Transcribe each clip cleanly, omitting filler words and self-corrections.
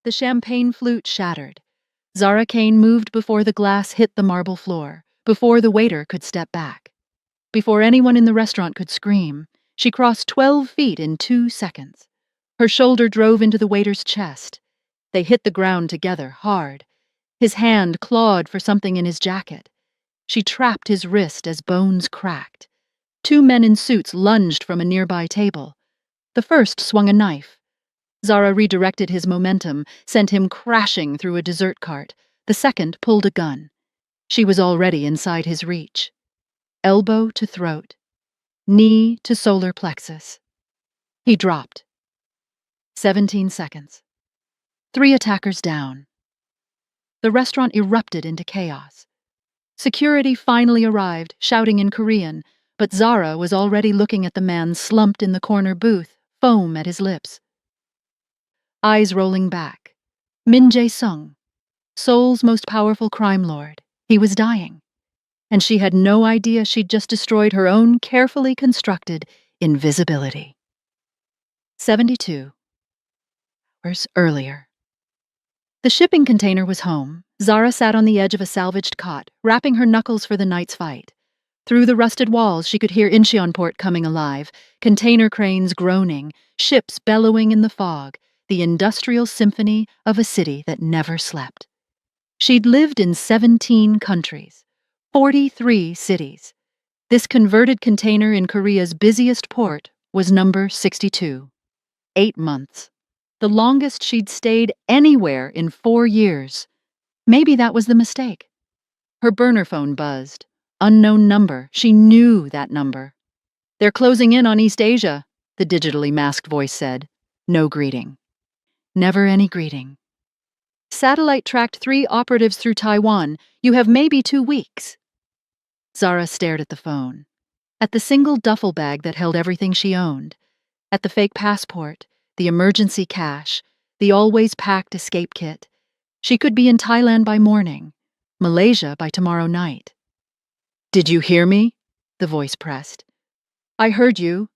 The champagne flute shattered. Zara Kane moved before the glass hit the marble floor, before the waiter could step back. Before anyone in the restaurant could scream, she crossed 12 feet in 2 seconds. Her shoulder drove into the waiter's chest. They hit the ground together, hard. His hand clawed for something in his jacket. She trapped his wrist as bones cracked. 2 men in suits lunged from a nearby table. The first swung a knife. Zara redirected his momentum, sent him crashing through a dessert cart. The second pulled a gun. She was already inside his reach. Elbow to throat. Knee to solar plexus. He dropped. 17 seconds. 3 attackers down. The restaurant erupted into chaos. Security finally arrived, shouting in Korean, but Zara was already looking at the man slumped in the corner booth, foam at his lips. Eyes rolling back. Min Jae-sung, Seoul's most powerful crime lord. He was dying. And she had no idea she'd just destroyed her own carefully constructed invisibility. 72 hours earlier. The shipping container was home. Zara sat on the edge of a salvaged cot, wrapping her knuckles for the night's fight. Through the rusted walls, she could hear Incheonport coming alive, container cranes groaning, ships bellowing in the fog, the industrial symphony of a city that never slept. She'd lived in 17 countries, 43 cities. This converted container in Korea's busiest port was number 62. 8 months. The longest she'd stayed anywhere in 4 years. Maybe that was the mistake. Her burner phone buzzed. Unknown number. She knew that number. "They're closing in on East Asia," the digitally masked voice said. No greeting. Never any greeting. "Satellite tracked 3 operatives through Taiwan. You have maybe 2 weeks." Zara stared at the phone. At the single duffel bag that held everything she owned. At the fake passport, the emergency cash, the always packed escape kit. She could be in Thailand by morning, Malaysia by tomorrow night. "Did you hear me?" the voice pressed. "I heard you."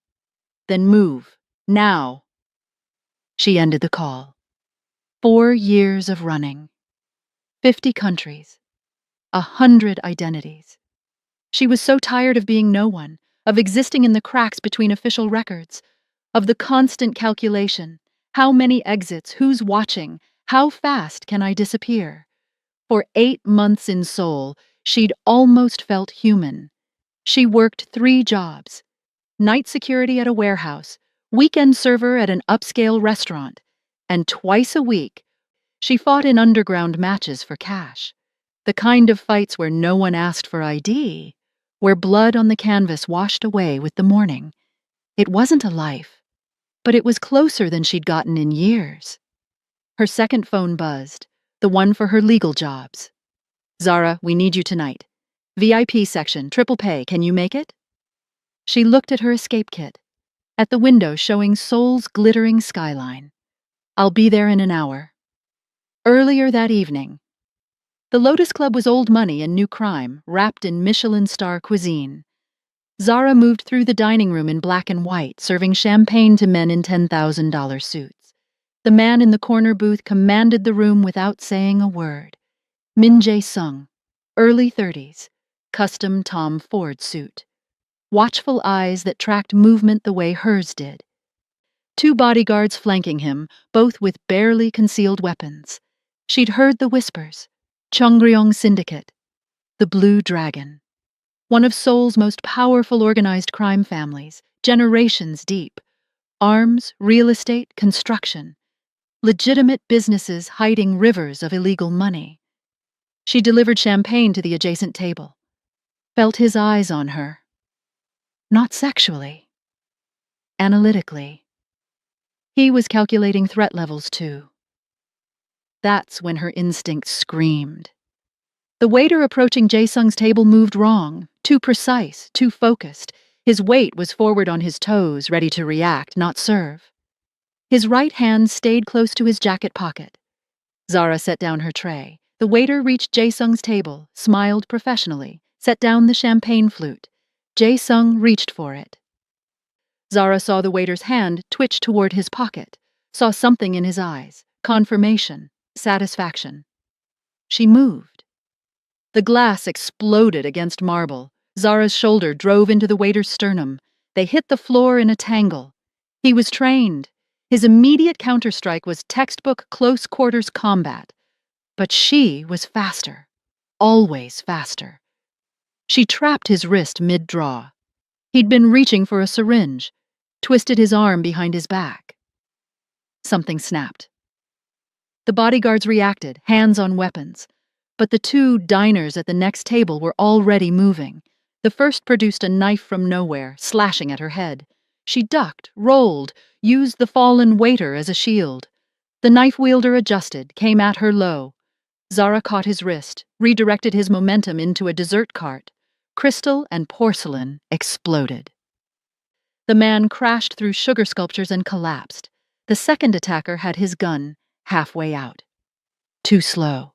"Then move. Now." She ended the call. 4 years of running. 50 countries. 100 identities. She was so tired of being no one, of existing in the cracks between official records, of the constant calculation. How many exits? Who's watching? How fast can I disappear? For 8 months in Seoul, she'd almost felt human. She worked 3 jobs. Night security at a warehouse, weekend server at an upscale restaurant, and twice a week, she fought in underground matches for cash. The kind of fights where no one asked for ID, where blood on the canvas washed away with the morning. It wasn't a life, but it was closer than she'd gotten in years. Her second phone buzzed, the one for her legal jobs. "Zara, we need you tonight. VIP section, triple pay, can you make it?" She looked at her escape kit, at the window showing Seoul's glittering skyline. "I'll be there in an hour." Earlier that evening, the Lotus Club was old money and new crime, wrapped in Michelin star cuisine. Zara moved through the dining room in black and white, serving champagne to men in $10,000 suits. The man in the corner booth commanded the room without saying a word. Min Jae-sung, early 30s, custom Tom Ford suit. Watchful eyes that tracked movement the way hers did. 2 bodyguards flanking him, both with barely concealed weapons. She'd heard the whispers. Cheongryong Syndicate. The Blue Dragon. One of Seoul's most powerful organized crime families, generations deep. Arms, real estate, construction. Legitimate businesses hiding rivers of illegal money. She delivered champagne to the adjacent table. Felt his eyes on her. Not sexually. Analytically. He was calculating threat levels too. That's when her instinct screamed. The waiter approaching Jae-sung's table moved wrong, too precise, too focused. His weight was forward on his toes, ready to react, not serve. His right hand stayed close to his jacket pocket. Zara set down her tray. The waiter reached Jae-sung's table, smiled professionally, set down the champagne flute. Jae-sung reached for it. Zara saw the waiter's hand twitch toward his pocket, saw something in his eyes, Confirmation. Satisfaction. She moved. The glass exploded against marble. Zara's shoulder drove into the waiter's sternum. They hit the floor in a tangle. He was trained. His immediate counterstrike was textbook close-quarters combat. But she was faster. Always faster. She trapped his wrist mid-draw. He'd been reaching for a syringe, twisted his arm behind his back. Something snapped. The bodyguards reacted, hands on weapons. But the two diners at the next table were already moving. The first produced a knife from nowhere, slashing at her head. She ducked, rolled, used the fallen waiter as a shield. The knife wielder adjusted, came at her low. Zara caught his wrist, redirected his momentum into a dessert cart. Crystal and porcelain exploded. The man crashed through sugar sculptures and collapsed. The second attacker had his gun, halfway out. Too slow.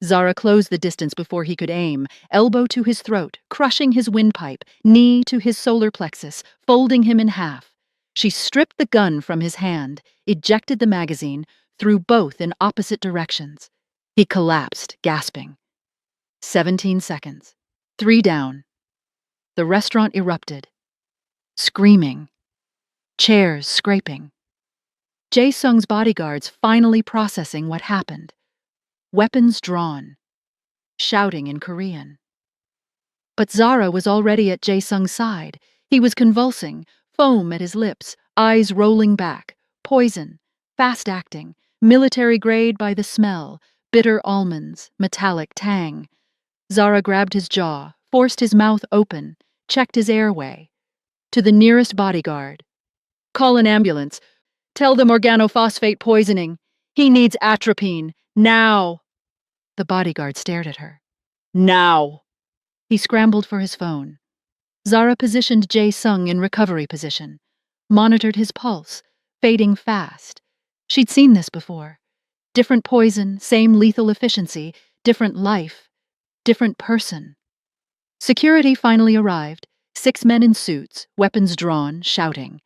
Zara closed the distance before he could aim, elbow to his throat, crushing his windpipe, knee to his solar plexus, folding him in half. She stripped the gun from his hand, ejected the magazine, threw both in opposite directions. He collapsed, gasping. 17 seconds. 3 down. The restaurant erupted. Screaming. Chairs scraping. Jae-sung's bodyguards finally processing what happened. Weapons drawn. Shouting in Korean. But Zara was already at Jae-sung's side. He was convulsing, foam at his lips, eyes rolling back. Poison. Fast-acting. Military grade by the smell. Bitter almonds. Metallic tang. Zara grabbed his jaw, forced his mouth open, checked his airway. To the nearest bodyguard. Call an ambulance. Tell them organophosphate poisoning. He needs atropine. Now. The bodyguard stared at her. Now. He scrambled for his phone. Zara positioned Jae-sung in recovery position, monitored his pulse, fading fast. She'd seen this before. Different poison, same lethal efficiency, different life, different person. Security finally arrived, 6 men in suits, weapons drawn, shouting.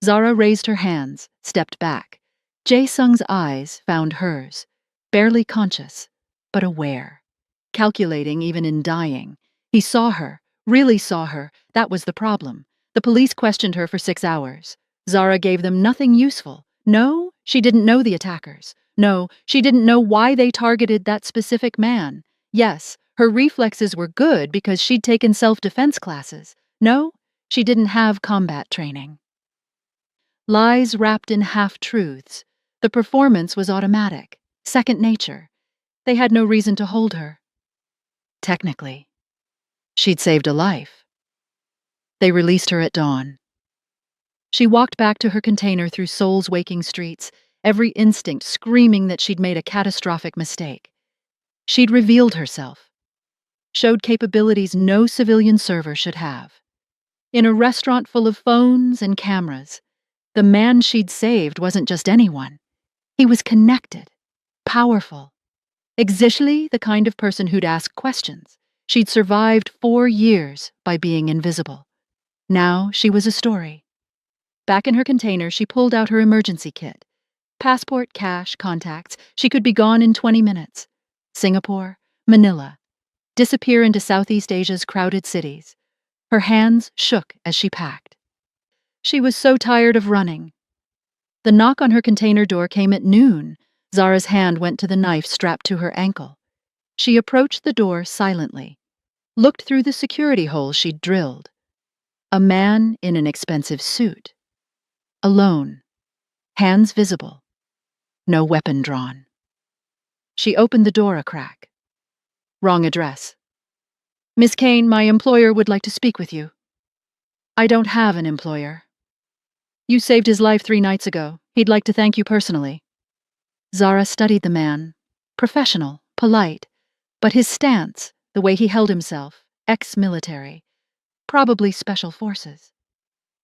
Zara raised her hands, stepped back. Jae-sung's eyes found hers, barely conscious, but aware. Calculating even in dying. He saw her, really saw her. That was the problem. The police questioned her for 6 hours. Zara gave them nothing useful. No, she didn't know the attackers. No, she didn't know why they targeted that specific man. Yes, her reflexes were good because she'd taken self-defense classes. No, she didn't have combat training. Lies wrapped in half-truths. The performance was automatic, second nature. They had no reason to hold her. Technically. She'd saved a life. They released her at dawn. She walked back to her container through Seoul's waking streets, every instinct screaming that she'd made a catastrophic mistake. She'd revealed herself. Showed capabilities no civilian server should have. In a restaurant full of phones and cameras, the man she'd saved wasn't just anyone. He was connected, powerful. Exactly the kind of person who'd ask questions. She'd survived 4 years by being invisible. Now she was a story. Back in her container, she pulled out her emergency kit. Passport, cash, contacts. She could be gone in 20 minutes. Singapore, Manila. Disappear into Southeast Asia's crowded cities. Her hands shook as she packed. She was so tired of running. The knock on her container door came at noon. Zara's hand went to the knife strapped to her ankle. She approached the door silently, looked through the security hole she'd drilled. A man in an expensive suit. Alone. Hands visible. No weapon drawn. She opened the door a crack. Wrong address. Miss Kane, my employer would like to speak with you. I don't have an employer. You saved his life 3 nights ago. He'd like to thank you personally. Zara studied the man. Professional, polite. But his stance, the way he held himself, ex-military. Probably special forces.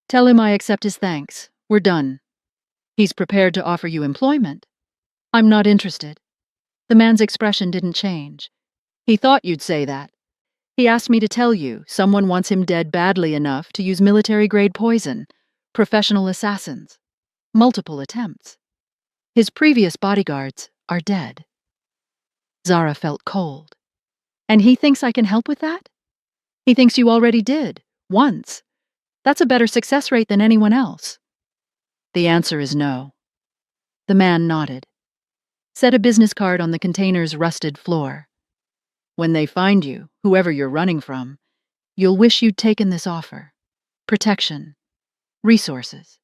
Tell him I accept his thanks. We're done. He's prepared to offer you employment. I'm not interested. The man's expression didn't change. He thought you'd say that. He asked me to tell you someone wants him dead badly enough to use military-grade poison. Professional assassins. Multiple attempts. His previous bodyguards are dead. Zara felt cold. And he thinks I can help with that? He thinks you already did, once. That's a better success rate than anyone else. The answer is no. The man nodded. Set a business card on the container's rusted floor. When they find you, whoever you're running from, you'll wish you'd taken this offer. Protection. Resources.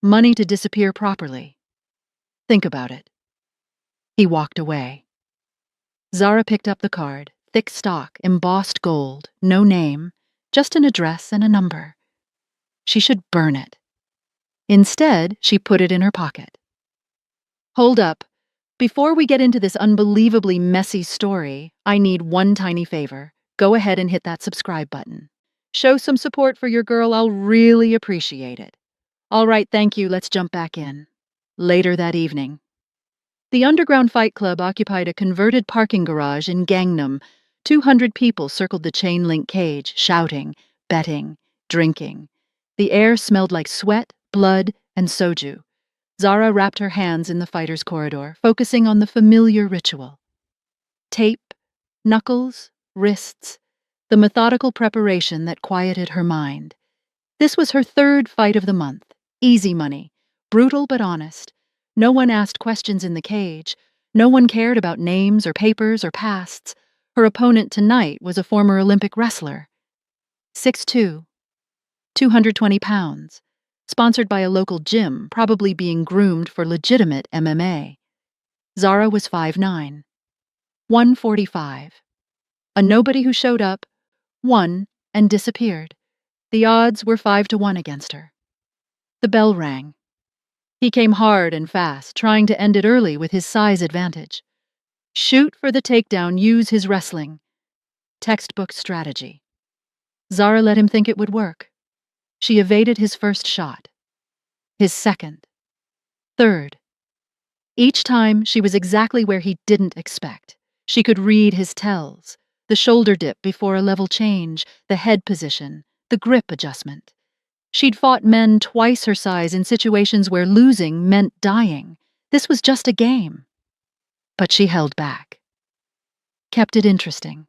Money to disappear properly. Think about it. He walked away. Zara picked up the card, thick stock, embossed gold, no name, just an address and a number. She should burn it. Instead, she put it in her pocket. Hold up. Before we get into this unbelievably messy story, I need one tiny favor. Go ahead and hit that subscribe button. Show some support for your girl, I'll really appreciate it. All right, thank you, let's jump back in. Later that evening. The underground fight club occupied a converted parking garage in Gangnam. 200 people circled the chain-link cage, shouting, betting, drinking. The air smelled like sweat, blood, and soju. Zara wrapped her hands in the fighter's corridor, focusing on the familiar ritual. Tape, knuckles, wrists, the methodical preparation that quieted her mind. This was her third fight of the month. Easy money, brutal but honest. No one asked questions in the cage. No one cared about names or papers or pasts. Her opponent tonight was a former Olympic wrestler. 6'2", 220 pounds. Sponsored by a local gym, probably being groomed for legitimate MMA. Zara was 5'9", 145. A nobody who showed up, won, and disappeared. The odds were 5-1 against her. The bell rang. He came hard and fast, trying to end it early with his size advantage. Shoot for the takedown, use his wrestling. Textbook strategy. Zara let him think it would work. She evaded his first shot. His second. Third. Each time, she was exactly where he didn't expect. She could read his tells. The shoulder dip before a level change, the head position, the grip adjustment. She'd fought men twice her size in situations where losing meant dying. This was just a game. But she held back. Kept it interesting.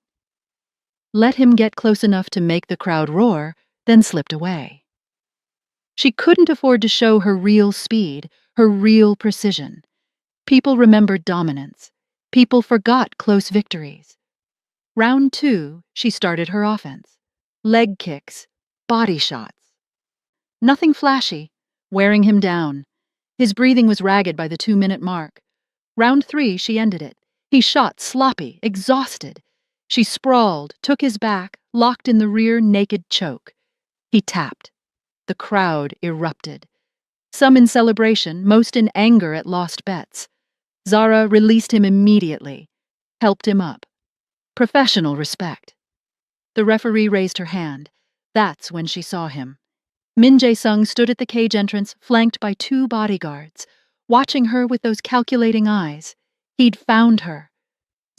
Let him get close enough to make the crowd roar, then slipped away. She couldn't afford to show her real speed, her real precision. People remembered dominance. People forgot close victories. Round 2, she started her offense. Leg kicks, body shots. Nothing flashy, wearing him down. His breathing was ragged by the 2-minute mark. Round 3, she ended it. He shot sloppy, exhausted. She sprawled, took his back, locked in the rear naked choke. He tapped. The crowd erupted. Some in celebration, most in anger at lost bets. Zara released him immediately, helped him up. Professional respect. The referee raised her hand. That's when she saw him. Min Jae-sung stood at the cage entrance, flanked by 2 bodyguards, watching her with those calculating eyes. He'd found her.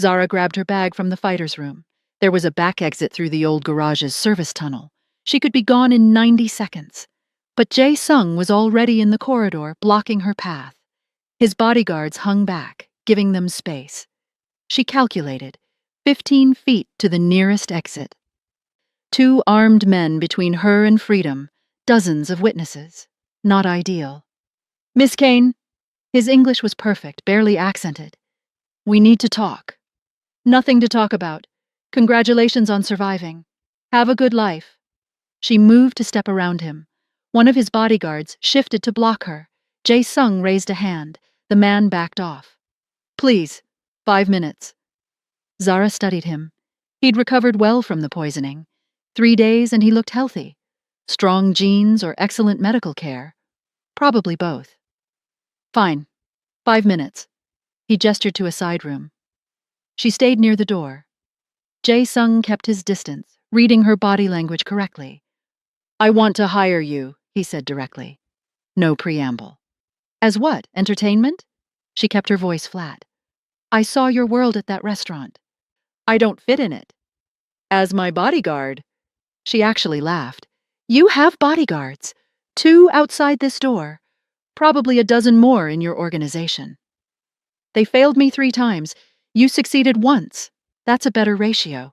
Zara grabbed her bag from the fighter's room. There was a back exit through the old garage's service tunnel. She could be gone in 90 seconds. But Jae-sung was already in the corridor, blocking her path. His bodyguards hung back, giving them space. She calculated, 15 feet to the nearest exit. 2 armed men between her and freedom, dozens of witnesses. Not ideal. Miss Kane. His English was perfect, barely accented. We need to talk. Nothing to talk about. Congratulations on surviving. Have a good life. She moved to step around him. One of his bodyguards shifted to block her. Jae-sung raised a hand. The man backed off. Please, 5 minutes. Zara studied him. He'd recovered well from the poisoning. 3 days and he looked healthy. Strong genes or excellent medical care? Probably both. Fine. 5 minutes. He gestured to a side room. She stayed near the door. Jae-sung kept his distance, reading her body language correctly. I want to hire you, he said directly. No preamble. As what, entertainment? She kept her voice flat. I saw your world at that restaurant. I don't fit in it. As my bodyguard. She actually laughed. You have bodyguards. 2 outside this door. Probably a dozen more in your organization. They failed me 3 times. You succeeded once. That's a better ratio.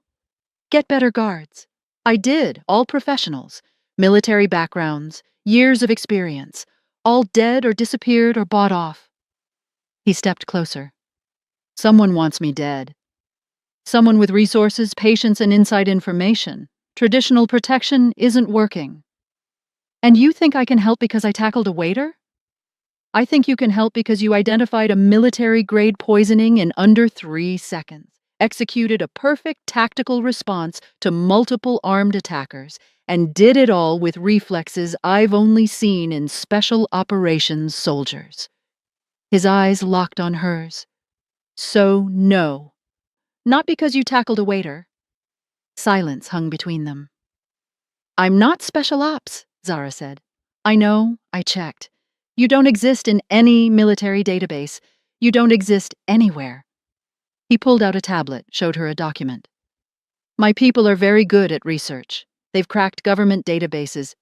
Get better guards. I did, all professionals. Military backgrounds, years of experience. All dead or disappeared or bought off. He stepped closer. Someone wants me dead. Someone with resources, patience, and inside information. Traditional protection isn't working. And you think I can help because I tackled a waiter? I think you can help because you identified a military-grade poisoning in under 3 seconds, executed a perfect tactical response to multiple armed attackers, and did it all with reflexes I've only seen in special operations soldiers. His eyes locked on hers. So, no. Not because you tackled a waiter. Silence hung between them. I'm not special ops, Zara said. I know, I checked. You don't exist in any military database. You don't exist anywhere. He pulled out a tablet, showed her a document. My people are very good at research. They've cracked government databases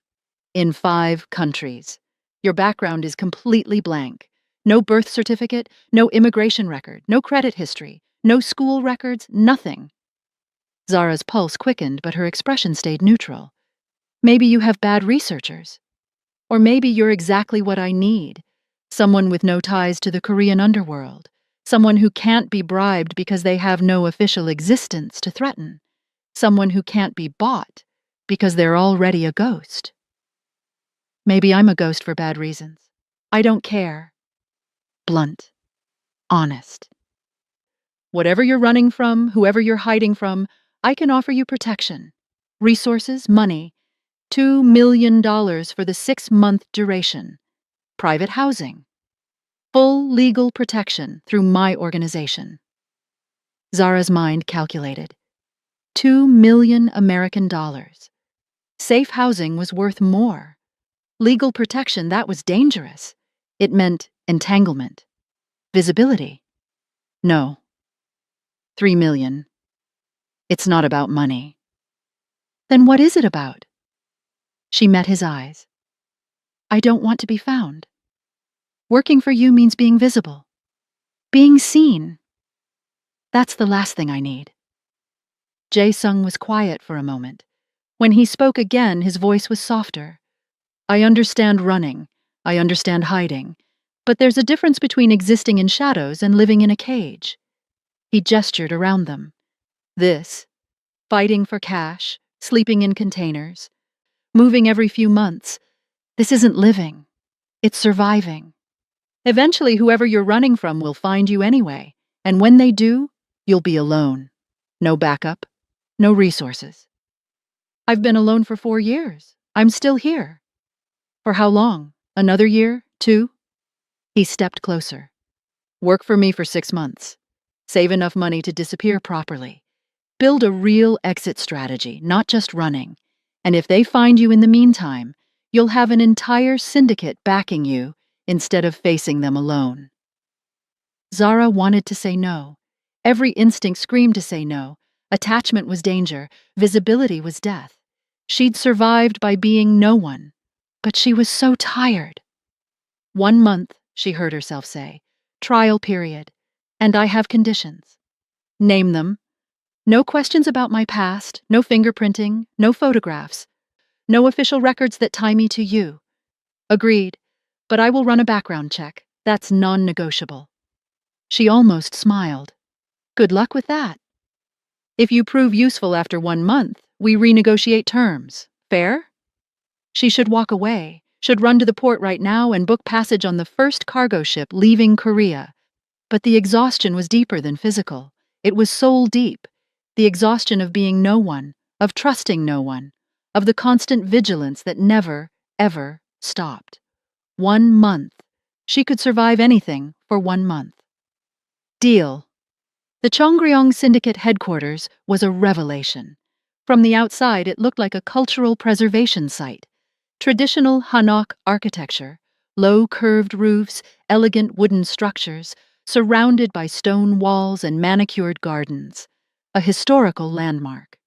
in 5 countries. Your background is completely blank. No birth certificate, no immigration record, no credit history, no school records, nothing. Zara's pulse quickened, but her expression stayed neutral. Maybe you have bad researchers. Or maybe you're exactly what I need. Someone with no ties to the Korean underworld. Someone who can't be bribed because they have no official existence to threaten. Someone who can't be bought because they're already a ghost. Maybe I'm a ghost for bad reasons. I don't care. Blunt. Honest. Whatever you're running from, whoever you're hiding from, I can offer you protection. Resources, money. $2 million for the 6-month duration. Private housing. Full legal protection through my organization. Zara's mind calculated. 2 million American dollars. Safe housing was worth more. Legal protection, that was dangerous. It meant entanglement. Visibility. No. 3 million. It's not about money. Then what is it about? She met his eyes. I don't want to be found. Working for you means being visible. Being seen. That's the last thing I need. Jae-sung was quiet for a moment. When he spoke again, his voice was softer. I understand running. I understand hiding. But there's a difference between existing in shadows and living in a cage. He gestured around them. This, fighting for cash, sleeping in containers, moving every few months. This isn't living. It's surviving. Eventually, whoever you're running from will find you anyway, and when they do, you'll be alone. No backup, no resources. I've been alone for 4 years. I'm still here. For how long? Another year? 2? He stepped closer. Work for me for 6 months. Save enough money to disappear properly. Build a real exit strategy, not just running. And if they find you in the meantime, you'll have an entire syndicate backing you instead of facing them alone. Zara wanted to say no. Every instinct screamed to say no. Attachment was danger. Visibility was death. She'd survived by being no one. But she was so tired. 1 month, she heard herself say. Trial period. And I have conditions. Name them. No questions about my past, no fingerprinting, no photographs. No official records that tie me to you. Agreed. But I will run a background check. That's non-negotiable. She almost smiled. Good luck with that. If you prove useful after 1 month, we renegotiate terms. Fair? She should walk away, should run to the port right now and book passage on the first cargo ship leaving Korea. But the exhaustion was deeper than physical. It was soul deep. The exhaustion of being no one, of trusting no one, of the constant vigilance that never, ever stopped. 1 month. She could survive anything for 1 month. Deal. The Chonggryong Syndicate headquarters was a revelation. From the outside, it looked like a cultural preservation site. Traditional Hanok architecture, low curved roofs, elegant wooden structures, surrounded by stone walls and manicured gardens. A historical landmark.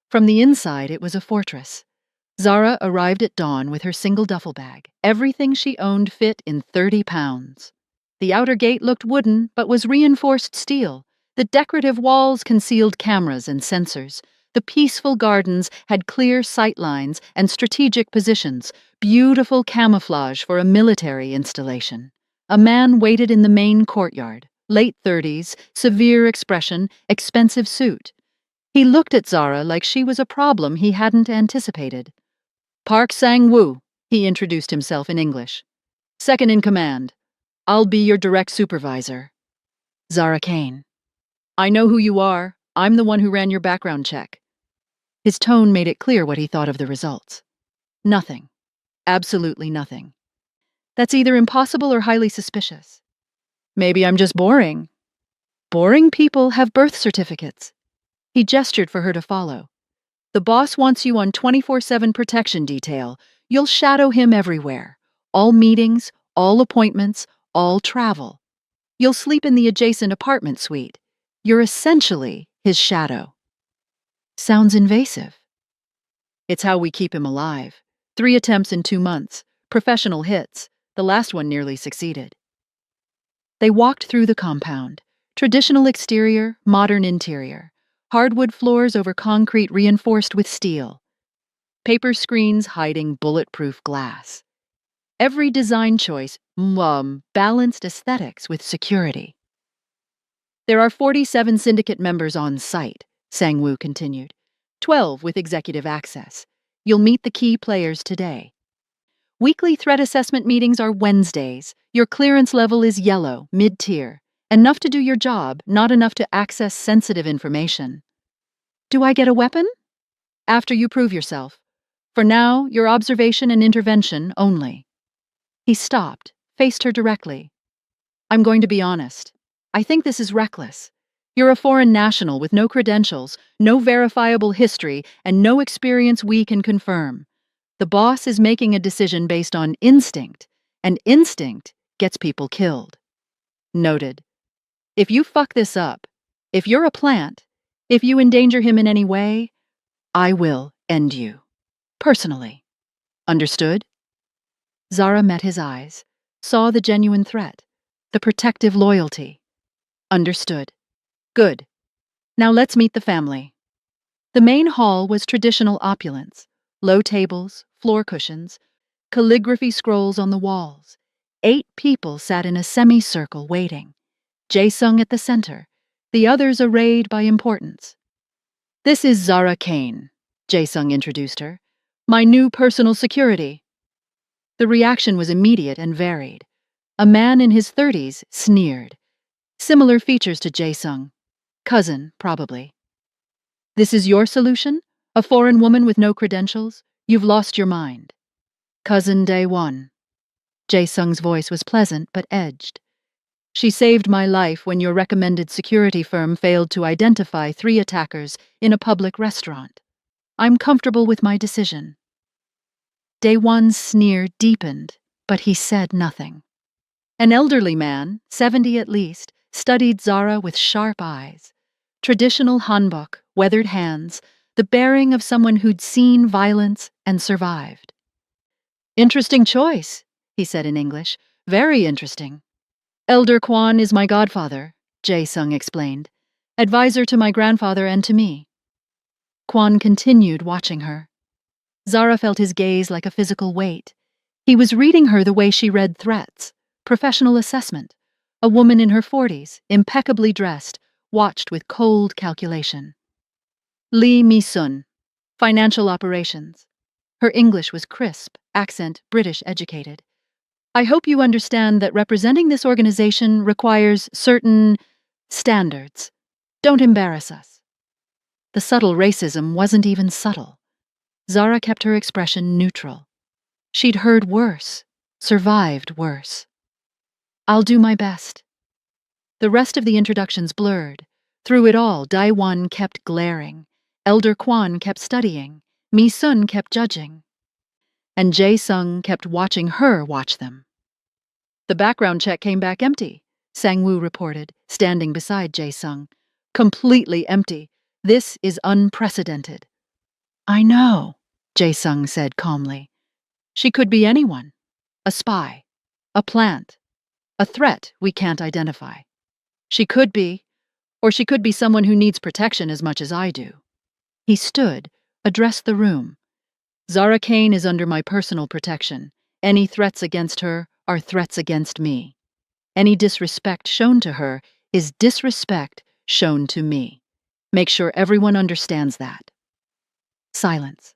From the inside, it was a fortress. Zara arrived at dawn with her single duffel bag. Everything she owned fit in 30 pounds. The outer gate looked wooden, but was reinforced steel. The decorative walls concealed cameras and sensors. The peaceful gardens had clear sight lines and strategic positions, beautiful camouflage for a military installation. A man waited in the main courtyard, late 30s, severe expression, expensive suit. He looked at Zara like she was a problem he hadn't anticipated. Park Sang-woo, he introduced himself in English. Second in command. I'll be your direct supervisor. Zara Kane. I know who you are. I'm the one who ran your background check. His tone made it clear what he thought of the results. Nothing. Absolutely nothing. That's either impossible or highly suspicious. Maybe I'm just boring. Boring people have birth certificates. He gestured for her to follow. The boss wants you on 24/7 protection detail. You'll shadow him everywhere. All meetings, all appointments, all travel. You'll sleep in the adjacent apartment suite. You're essentially his shadow. Sounds invasive. It's how we keep him alive. 3 attempts in 2 months. Professional hits. The last one nearly succeeded. They walked through the compound. Traditional exterior, modern interior. Hardwood floors over concrete reinforced with steel. Paper screens hiding bulletproof glass. Every design choice balanced aesthetics with security. There are 47 syndicate members on site, Sang-woo continued. 12 with executive access. You'll meet the key players today. Weekly threat assessment meetings are Wednesdays. Your clearance level is yellow, mid-tier. Enough to do your job, not enough to access sensitive information. Do I get a weapon? After you prove yourself. For now, your observation and intervention only. He stopped, faced her directly. I'm going to be honest. I think this is reckless. You're a foreign national with no credentials, no verifiable history, and no experience we can confirm. The boss is making a decision based on instinct, and instinct gets people killed. Noted. If you fuck this up, if you're a plant, if you endanger him in any way, I will end you. Personally. Understood? Zara met his eyes, saw the genuine threat, the protective loyalty. Understood. Good. Now let's meet the family. The main hall was traditional opulence. Low tables, floor cushions, calligraphy scrolls on the walls. 8 people sat in a semicircle waiting. Jae-sung at the center, the others arrayed by importance. This is Zara Kane, Jae-sung introduced her. My new personal security. The reaction was immediate and varied. A man in his 30s sneered. Similar features to Jae-sung. Cousin, probably. This is your solution? A foreign woman with no credentials? You've lost your mind. Cousin Day One. Jae-sung's voice was pleasant but edged. She saved my life when your recommended security firm failed to identify 3 attackers in a public restaurant. I'm comfortable with my decision. Day One's sneer deepened, but he said nothing. An elderly man, 70 at least, studied Zara with sharp eyes. Traditional hanbok, weathered hands, the bearing of someone who'd seen violence and survived. Interesting choice, he said in English. Very interesting. Elder Kwon is my godfather, Jae-sung explained. Advisor to my grandfather and to me. Kwon continued watching her. Zara felt his gaze like a physical weight. He was reading her the way she read threats, professional assessment. A woman in her 40s, impeccably dressed, watched with cold calculation. Lee Mi-sun, financial operations. Her English was crisp, accent British educated. I hope you understand that representing this organization requires certain standards. Don't embarrass us. The subtle racism wasn't even subtle. Zara kept her expression neutral. She'd heard worse, survived worse. I'll do my best. The rest of the introductions blurred. Through it all, Dae-won kept glaring. Elder Kwon kept studying. Mi-sun kept judging. And Jae-sung kept watching her watch them. The background check came back empty, Sang-woo reported, standing beside Jae-sung. Completely empty. This is unprecedented. I know, Jae-sung said calmly. She could be anyone. A spy. A plant. A threat we can't identify. She could be, or she could be someone who needs protection as much as I do. He stood, addressed the room. Zara Kane is under my personal protection. Any threats against her are threats against me. Any disrespect shown to her is disrespect shown to me. Make sure everyone understands that. Silence.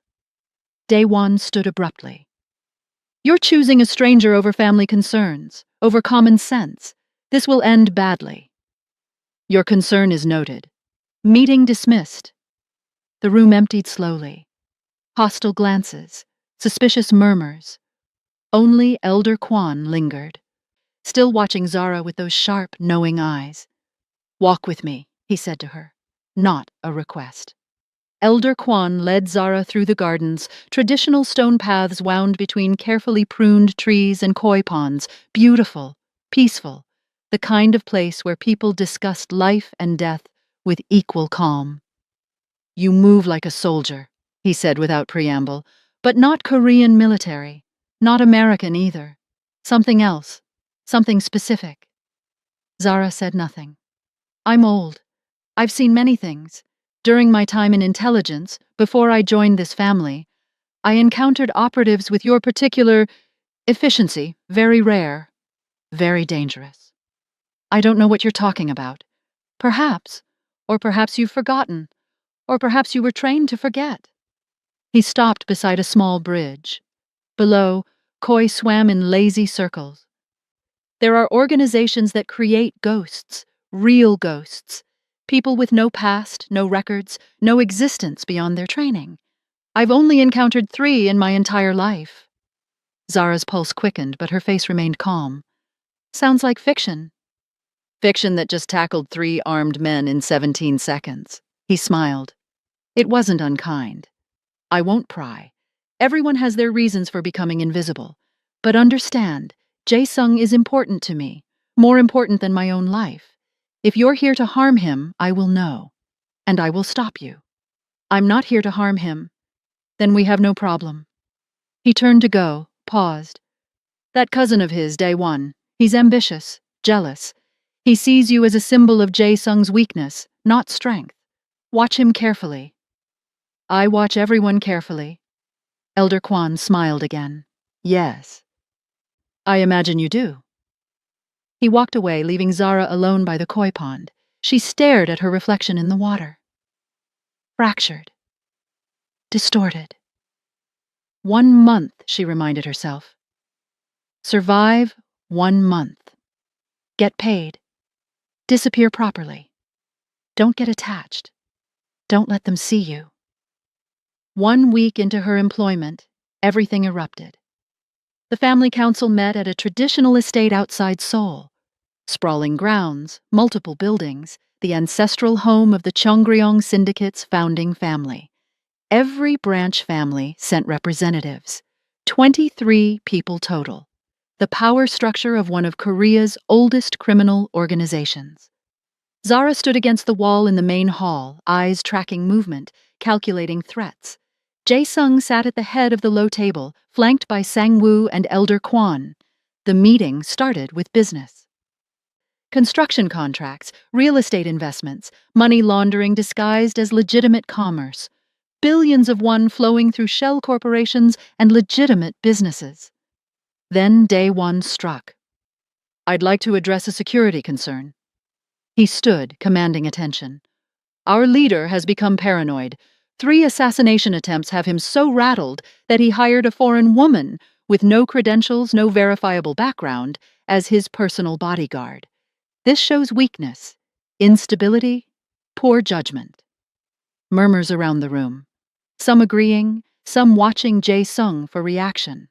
Daewon stood abruptly. You're choosing a stranger over family concerns, over common sense. This will end badly. Your concern is noted. Meeting dismissed. The room emptied slowly. Hostile glances, suspicious murmurs. Only Elder Kwan lingered, still watching Zara with those sharp, knowing eyes. Walk with me, he said to her, not a request. Elder Kwan led Zara through the gardens. Traditional stone paths wound between carefully pruned trees and koi ponds, beautiful, peaceful, the kind of place where people discussed life and death with equal calm. You move like a soldier, he said without preamble, but not Korean military, not American either. Something else, something specific. Zara said nothing. I'm old. I've seen many things. During my time in intelligence, before I joined this family, I encountered operatives with your particular efficiency, very rare, very dangerous. I don't know what you're talking about. Perhaps, or perhaps you've forgotten, or perhaps you were trained to forget. He stopped beside a small bridge. Below, koi swam in lazy circles. There are organizations that create ghosts, real ghosts. People with no past, no records, no existence beyond their training. I've only encountered 3 in my entire life. Zara's pulse quickened, but her face remained calm. Sounds like fiction. Fiction that just tackled 3 armed men in 17 seconds. He smiled. It wasn't unkind. I won't pry. Everyone has their reasons for becoming invisible. But understand, Jae-sung is important to me, more important than my own life. If you're here to harm him, I will know. And I will stop you. I'm not here to harm him. Then we have no problem. He turned to go, paused. That cousin of his, Daewon, he's ambitious, jealous. He sees you as a symbol of Jae-sung's weakness, not strength. Watch him carefully. I watch everyone carefully. Elder Kwan smiled again. Yes. I imagine you do. He walked away, leaving Zara alone by the koi pond. She stared at her reflection in the water. Fractured. Distorted. 1 month, she reminded herself. Survive 1 month. Get paid. Disappear properly. Don't get attached. Don't let them see you. 1 week into her employment, everything erupted. The family council met at a traditional estate outside Seoul. Sprawling grounds, multiple buildings, the ancestral home of the Cheongryong Syndicate's founding family. Every branch family sent representatives. 23 people total. The power structure of one of Korea's oldest criminal organizations. Zara stood against the wall in the main hall, eyes tracking movement, calculating threats. Jae-sung sat at the head of the low table, flanked by Sang-woo and Elder Kwan. The meeting started with business. Construction contracts, real estate investments, money laundering disguised as legitimate commerce. Billions of won flowing through shell corporations and legitimate businesses. Then Daewon struck. I'd like to address a security concern. He stood, commanding attention. Our leader has become paranoid. 3 assassination attempts have him so rattled that he hired a foreign woman with no credentials, no verifiable background, as his personal bodyguard. This shows weakness, instability, poor judgment. Murmurs around the room. Some agreeing, some watching Jae-sung for reaction.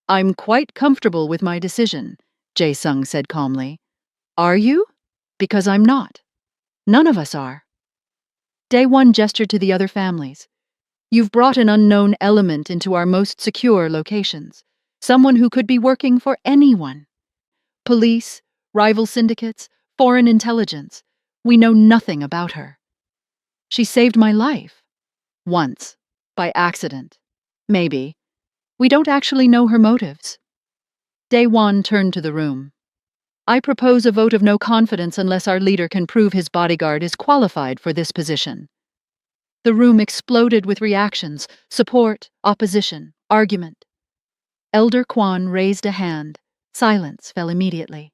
I'm quite comfortable with my decision, Jae-sung said calmly. Are you? Because I'm not. None of us are. Daewon gestured to the other families. You've brought an unknown element into our most secure locations. Someone who could be working for anyone. Police, rival syndicates, foreign intelligence. We know nothing about her. She saved my life. Once. By accident. Maybe. We don't actually know her motives. Daewon turned to the room. I propose a vote of no confidence unless our leader can prove his bodyguard is qualified for this position. The room exploded with reactions: support, opposition, argument. Elder Kwan raised a hand. Silence fell immediately.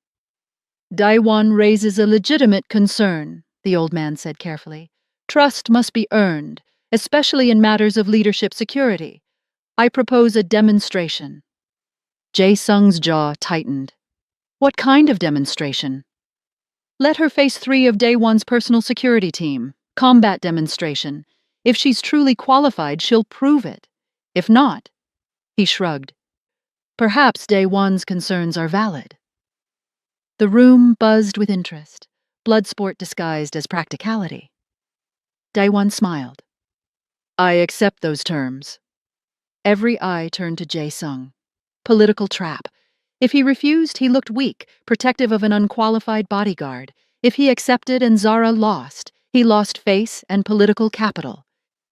Daewon raises a legitimate concern, the old man said carefully. Trust must be earned, especially in matters of leadership security. I propose a demonstration. Jae-sung's jaw tightened. What kind of demonstration? Let her face 3 of Daewon's personal security team. Combat demonstration. If she's truly qualified, she'll prove it. If not, he shrugged. Perhaps Daewon's concerns are valid. The room buzzed with interest, bloodsport disguised as practicality. Daewon smiled. I accept those terms. Every eye turned to Jae-sung. Political trap. If he refused, he looked weak, protective of an unqualified bodyguard. If he accepted and Zara lost, he lost face and political capital.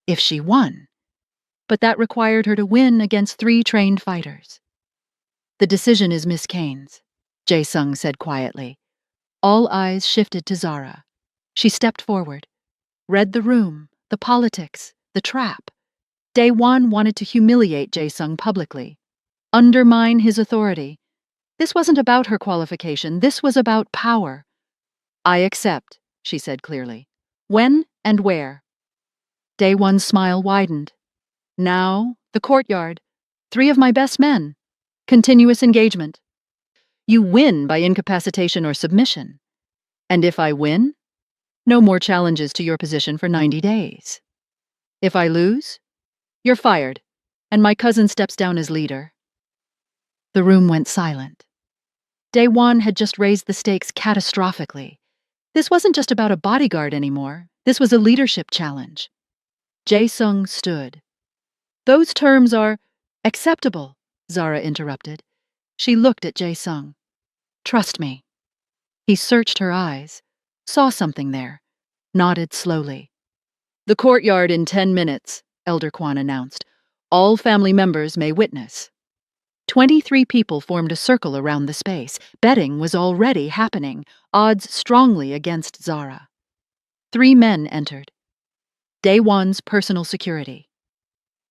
If she won. But that required her to win against 3 trained fighters. The decision is Miss Kane's, Jae-sung said quietly. All eyes shifted to Zara. She stepped forward, read the room, the politics, the trap. Daewon wanted to humiliate Jae-sung publicly, undermine his authority. This wasn't about her qualification, this was about power. I accept, she said clearly. When and where? Daewon's smile widened. Now, the courtyard. 3 of my best men. Continuous engagement. You win by incapacitation or submission. And if I win, no more challenges to your position for 90 days. If I lose, you're fired, and my cousin steps down as leader. The room went silent. Daewon had just raised the stakes catastrophically. This wasn't just about a bodyguard anymore. This was a leadership challenge. Jae-sung stood. Those terms are acceptable, Zara interrupted. She looked at Jae-sung. Trust me. He searched her eyes, saw something there, nodded slowly. The courtyard in 10 minutes, Elder Kwan announced. All family members may witness. 23 people formed a circle around the space. Betting was already happening, odds strongly against Zara. 3 men entered. Daewon's personal security.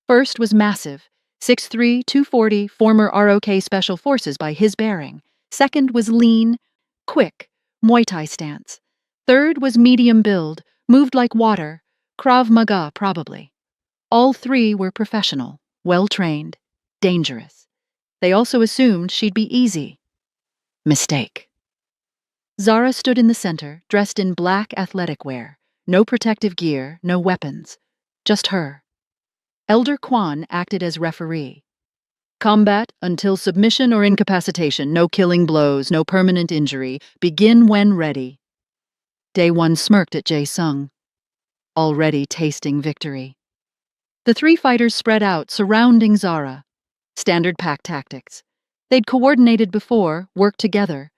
First was massive, 6'3", 240, former ROK Special Forces by his bearing. Second was lean, quick, Muay Thai stance. Third was medium build, moved like water, Krav Maga probably. All 3 were professional, well-trained, dangerous. They also assumed she'd be easy. Mistake. Zara stood in the center, dressed in black athletic wear. No protective gear, no weapons. Just her. Elder Kwan acted as referee. Combat until submission or incapacitation. No killing blows, no permanent injury. Begin when ready. Daewon smirked at Jae-sung, already tasting victory. The 3 fighters spread out, surrounding Zara. Standard pack tactics. They'd coordinated before, worked together.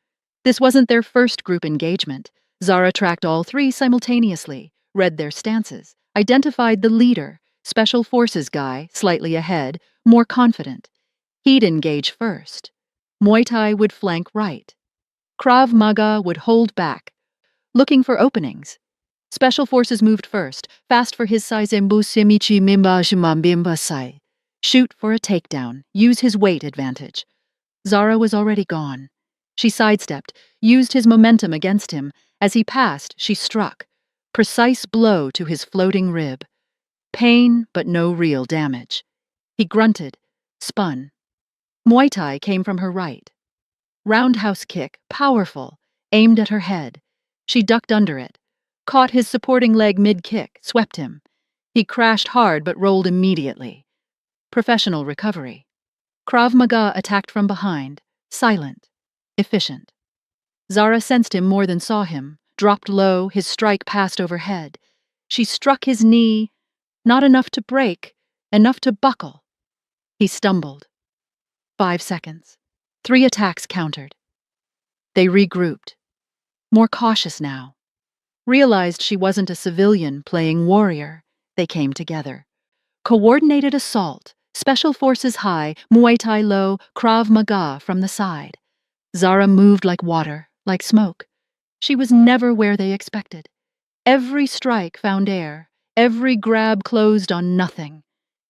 This wasn't their first group engagement. Zara tracked all 3 simultaneously, read their stances, identified the leader, Special Forces guy, slightly ahead, more confident. He'd engage first. Muay Thai would flank right. Krav Maga would hold back, looking for openings. Special Forces moved first, fast for his size semichi mimba shimambimba sai. Shoot for a takedown, use his weight advantage. Zara was already gone. She sidestepped, used his momentum against him. As he passed, she struck. Precise blow to his floating rib. Pain, but no real damage. He grunted, spun. Muay Thai came from her right. Roundhouse kick, powerful, aimed at her head. She ducked under it, caught his supporting leg mid-kick, swept him. He crashed hard but rolled immediately. Professional recovery. Krav Maga attacked from behind, silent, efficient. Zara sensed him more than saw him, dropped low, his strike passed overhead. She struck his knee, not enough to break, enough to buckle. He stumbled. 5 seconds. 3 attacks countered. They regrouped. More cautious now. Realized she wasn't a civilian playing warrior. They came together. Coordinated assault, Special Forces high, Muay Thai low, Krav Maga from the side. Zara moved like water, like smoke. She was never where they expected. Every strike found air, every grab closed on nothing.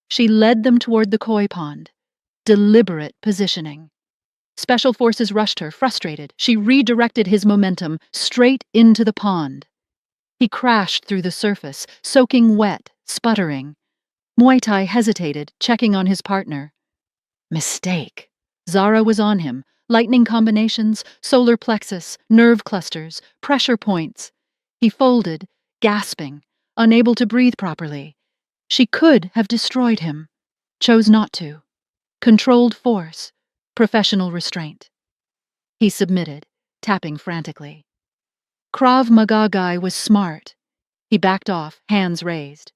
She led them toward the koi pond. Deliberate positioning. Special Forces rushed her, frustrated. She redirected his momentum straight into the pond. He crashed through the surface, soaking wet, sputtering. Muay Thai hesitated, checking on his partner. Mistake. Zara was on him. Lightning combinations, solar plexus, nerve clusters, pressure points. He folded, gasping, unable to breathe properly. She could have destroyed him. Chose not to. Controlled force. Professional restraint. He submitted, tapping frantically. Krav Maga guy was smart. He backed off, hands raised.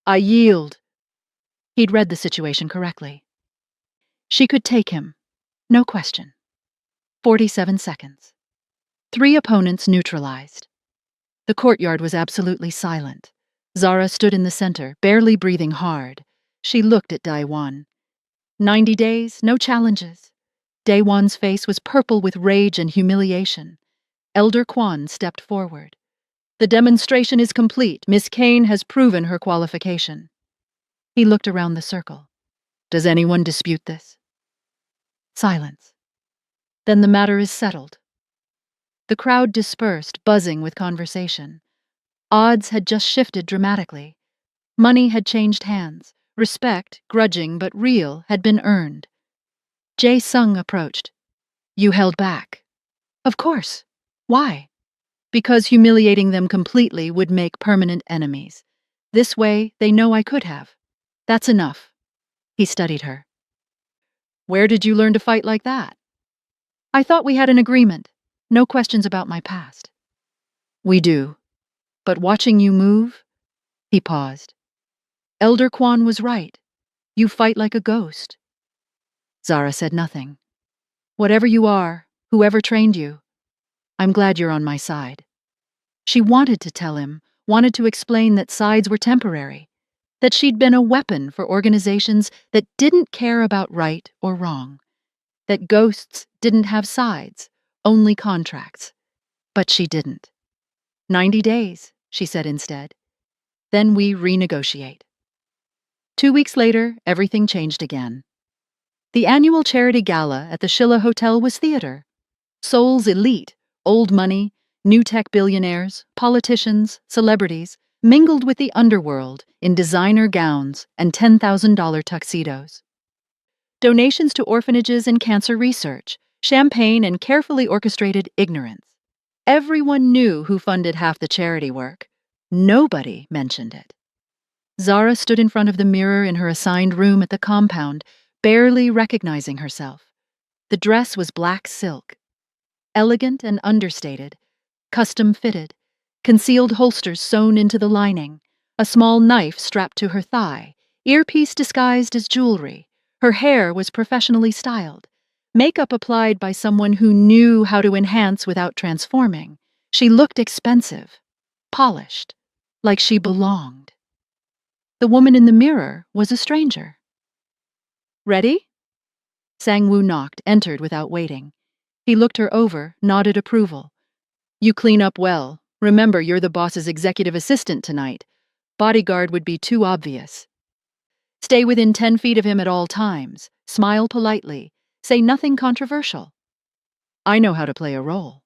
I yield. He'd read the situation correctly. She could take him. No question. 47 seconds. 3 opponents neutralized. The courtyard was absolutely silent. Zara stood in the center, barely breathing hard. She looked at Daiwan. 90 days, no challenges. Daiwan's face was purple with rage and humiliation. Elder Kwan stepped forward. The demonstration is complete. Miss Kane has proven her qualification. He looked around the circle. Does anyone dispute this? Silence. Then the matter is settled. The crowd dispersed, buzzing with conversation. Odds had just shifted dramatically. Money had changed hands. Respect, grudging but real, had been earned. Jae Sung approached. You held back. Of course. Why? Because humiliating them completely would make permanent enemies. This way, they know I could have. That's enough. He studied her. Where did you learn to fight like that? I thought we had an agreement. No questions about my past. We do. But watching you move? He paused. Elder Kwan was right. You fight like a ghost. Zara said nothing. Whatever you are, whoever trained you, I'm glad you're on my side. She wanted to tell him, wanted to explain that sides were temporary, that she'd been a weapon for organizations that didn't care about right or wrong, that ghosts didn't have sides, only contracts. But she didn't. 90 days, she said instead. Then we renegotiate. 2 weeks later, everything changed again. The annual charity gala at the Shilla Hotel was theater. Seoul's elite, old money, new tech billionaires, politicians, celebrities, mingled with the underworld in designer gowns and $10,000 tuxedos. Donations to orphanages and cancer research, champagne and carefully orchestrated ignorance. Everyone knew who funded half the charity work. Nobody mentioned it. Zara stood in front of the mirror in her assigned room at the compound, barely recognizing herself. The dress was black silk. Elegant and understated, custom-fitted, concealed holsters sewn into the lining, a small knife strapped to her thigh, earpiece disguised as jewelry. Her hair was professionally styled, makeup applied by someone who knew how to enhance without transforming. She looked expensive, polished, like she belonged. The woman in the mirror was a stranger. Ready? Sang-woo knocked, entered without waiting. He looked her over, nodded approval. You clean up well. Remember, you're the boss's executive assistant tonight. Bodyguard would be too obvious. Stay within 10 feet of him at all times. Smile politely. Say nothing controversial. I know how to play a role.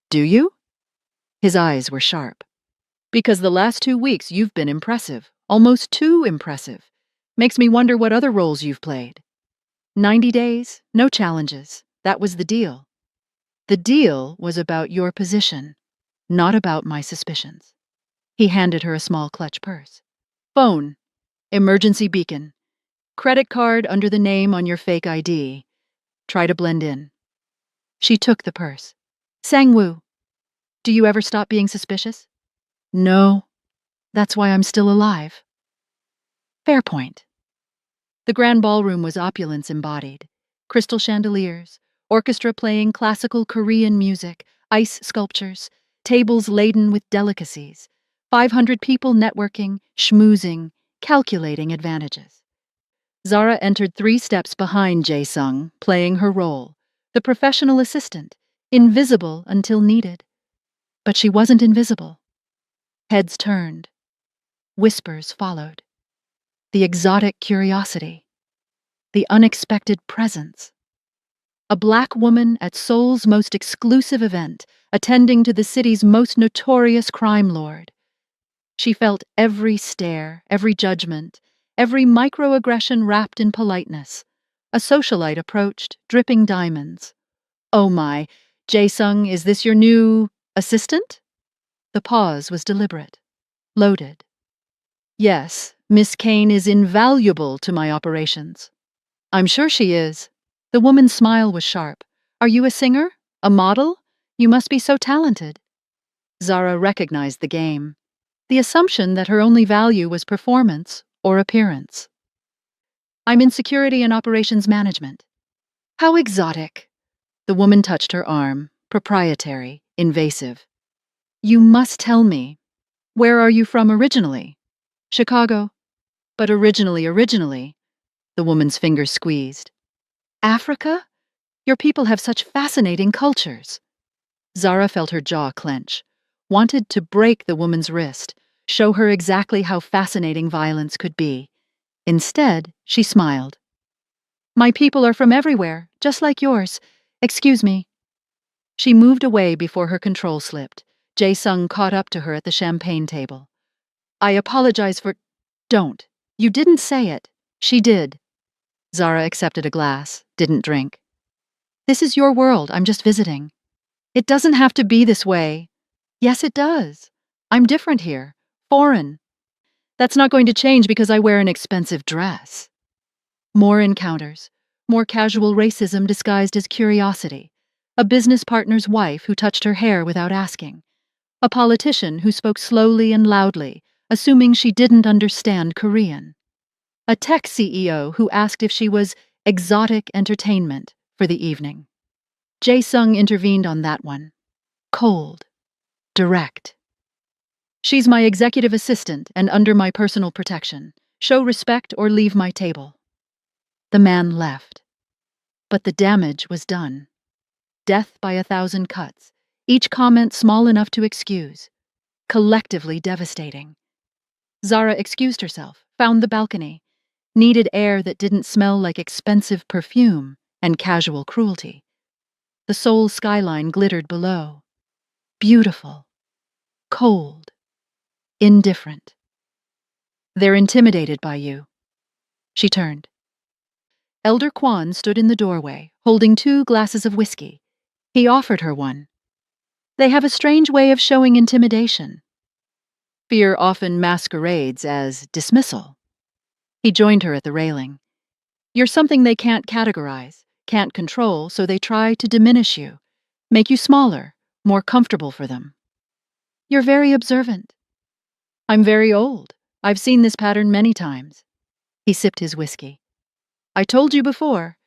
Do you? His eyes were sharp. Because the last 2 weeks you've been impressive. Almost too impressive. Makes me wonder what other roles you've played. 90 days, no challenges. That was the deal. The deal was about your position, not about my suspicions. He handed her a small clutch purse. Phone. Emergency beacon. Credit card under the name on your fake ID. Try to blend in. She took the purse. Sang-woo, do you ever stop being suspicious? No. That's why I'm still alive. Fair point. The grand ballroom was opulence embodied. Crystal chandeliers, orchestra playing classical Korean music, ice sculptures, tables laden with delicacies, 500 people networking, schmoozing, calculating advantages. Zara entered 3 steps behind Jae-sung, playing her role, the professional assistant, invisible until needed. But she wasn't invisible. Heads turned. Whispers followed. The exotic curiosity. The unexpected presence. A black woman at Seoul's most exclusive event, attending to the city's most notorious crime lord. She felt every stare, every judgment, every microaggression wrapped in politeness. A socialite approached, dripping diamonds. "Oh my, Jae-sung, is this your new assistant?" The pause was deliberate, loaded. "Yes, Miss Kane is invaluable to my operations." "I'm sure she is." The woman's smile was sharp. "Are you a singer? A model? You must be so talented." Zara recognized the game. The assumption that her only value was performance or appearance. "I'm in security and operations management." "How exotic." The woman touched her arm, proprietary, invasive. "You must tell me. Where are you from originally?" "Chicago." "But originally. The woman's fingers squeezed. "Africa? Your people have such fascinating cultures." Zara felt her jaw clench, wanted to break the woman's wrist, show her exactly how fascinating violence could be. Instead, she smiled. "My people are from everywhere, just like yours. Excuse me." She moved away before her control slipped. Jae-sung caught up to her at the champagne table. "I apologize for—" "Don't. You didn't say it." "She did." Zara accepted a glass, didn't drink. "This is your world, I'm just visiting." "It doesn't have to be this way." "Yes, it does. I'm different here. Foreign. That's not going to change because I wear an expensive dress." More encounters. More casual racism disguised as curiosity. A business partner's wife who touched her hair without asking. A politician who spoke slowly and loudly, assuming she didn't understand Korean. A tech CEO who asked if she was exotic entertainment for the evening. Jae-sung intervened on that one. Cold. Direct. "She's my executive assistant and under my personal protection. Show respect or leave my table." The man left. But the damage was done. Death by 1,000 cuts, each comment small enough to excuse. Collectively devastating. Zara excused herself, found the balcony. Needed air that didn't smell like expensive perfume and casual cruelty. The Seoul skyline glittered below. Beautiful. Cold. Indifferent. "They're intimidated by you." She turned. Elder Kwan stood in the doorway, holding 2 glasses of whiskey. He offered her one. "They have a strange way of showing intimidation. Fear often masquerades as dismissal." He joined her at the railing. "You're something they can't categorize, can't control, so they try to diminish you, make you smaller, more comfortable for them." "You're very observant." "I'm very old. I've seen this pattern many times." He sipped his whiskey. "I told you before,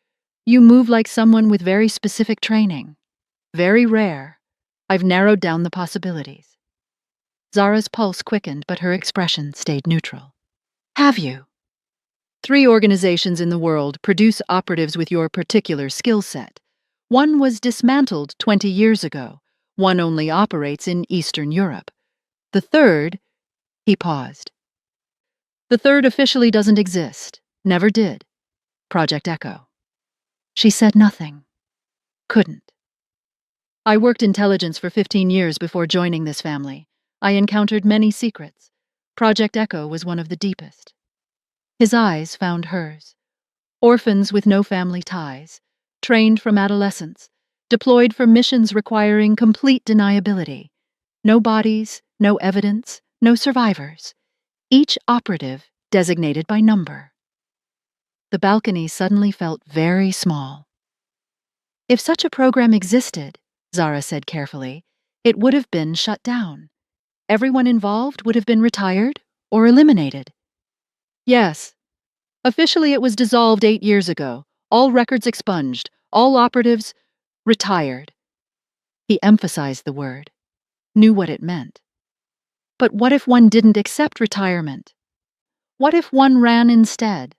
you move like someone with very specific training. Very rare. I've narrowed down the possibilities." Zara's pulse quickened, but her expression stayed neutral. "Have you?" 3 organizations in the world produce operatives with your particular skill set. One was dismantled 20 years ago. One only operates in Eastern Europe. The third— He paused. "The third officially doesn't exist. Never did. Project Echo." She said nothing. Couldn't. "I worked intelligence for 15 years before joining this family. I encountered many secrets. Project Echo was one of the deepest." His eyes found hers. Orphans with no family ties, trained from adolescence, deployed for missions requiring complete deniability. No bodies, no evidence, no survivors. Each operative designated by number. The balcony suddenly felt very small. "If such a program existed," Zara said carefully, "it would have been shut down. Everyone involved would have been retired or eliminated." "Yes. Officially it was dissolved 8 years ago. All records expunged. All operatives retired." He emphasized the word, knew what it meant. But what if one didn't accept retirement? What if one ran instead?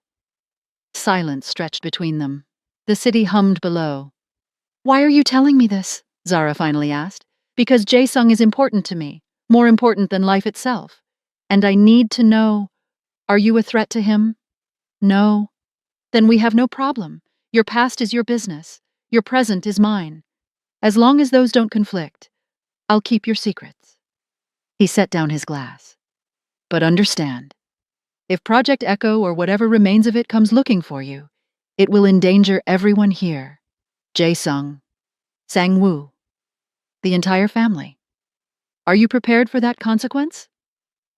Silence stretched between them. The city hummed below. "Why are you telling me this?" Zara finally asked. "Because Jae-sung is important to me, more important than life itself. And I need to know, are you a threat to him? No. Then we have no problem. Your past is your business. Your present is mine. As long as those don't conflict, I'll keep your secrets." He set down his glass. "But understand, if Project Echo or whatever remains of it comes looking for you, it will endanger everyone here. Jae-sung, Sang-woo, the entire family. Are you prepared for that consequence?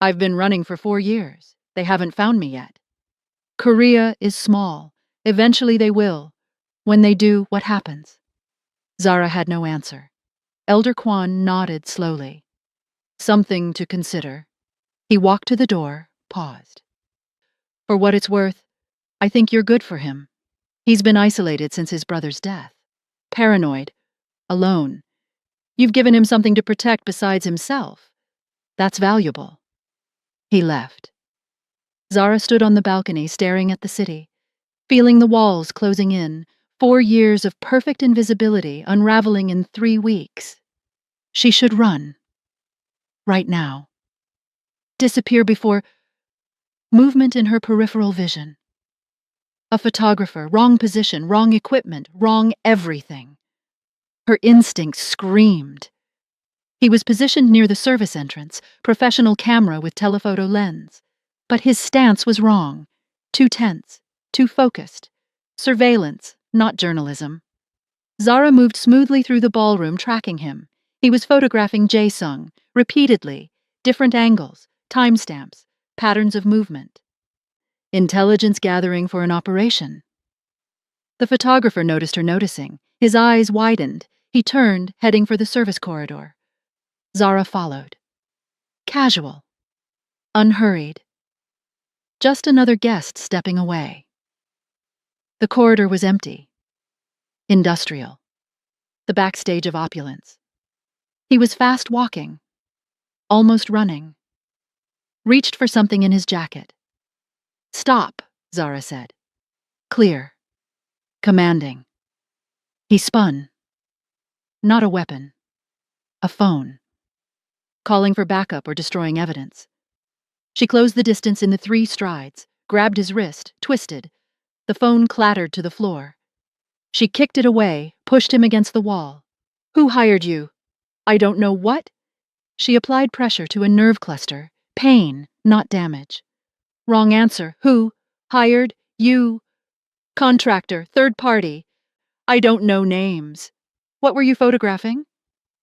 I've been running for 4 years. They haven't found me yet. Korea is small. Eventually they will. When they do, what happens?" Zara had no answer. Elder Kwan nodded slowly. "Something to consider." He walked to the door, paused. "For what it's worth, I think you're good for him. He's been isolated since his brother's death. Paranoid. Alone. You've given him something to protect besides himself. That's valuable." He left. Zara stood on the balcony staring at the city, feeling the walls closing in, 4 years of perfect invisibility unraveling in 3 weeks. She should run. Right now. Disappear before movement in her peripheral vision. A photographer, wrong position, wrong equipment, wrong everything. Her instincts screamed. He was positioned near the service entrance, professional camera with telephoto lens. But his stance was wrong. Too tense, too focused. Surveillance, not journalism. Zara moved smoothly through the ballroom, tracking him. He was photographing Jae-sung, repeatedly, different angles, timestamps, patterns of movement. Intelligence gathering for an operation. The photographer noticed her noticing. His eyes widened. He turned, heading for the service corridor. Zara followed. Casual. Unhurried. Just another guest stepping away. The corridor was empty. Industrial. The backstage of opulence. He was fast walking. Almost running. Reached for something in his jacket. "Stop," Zara said. Clear. Commanding. He spun. Not a weapon. A phone. Calling for backup or destroying evidence. She closed the distance in the 3 strides, grabbed his wrist, twisted. The phone clattered to the floor. She kicked it away, pushed him against the wall. "Who hired you?" "I don't know what." She applied pressure to a nerve cluster. Pain, not damage. "Wrong answer. Who? Hired? You. Contractor, third party. I don't know names." "What were you photographing?"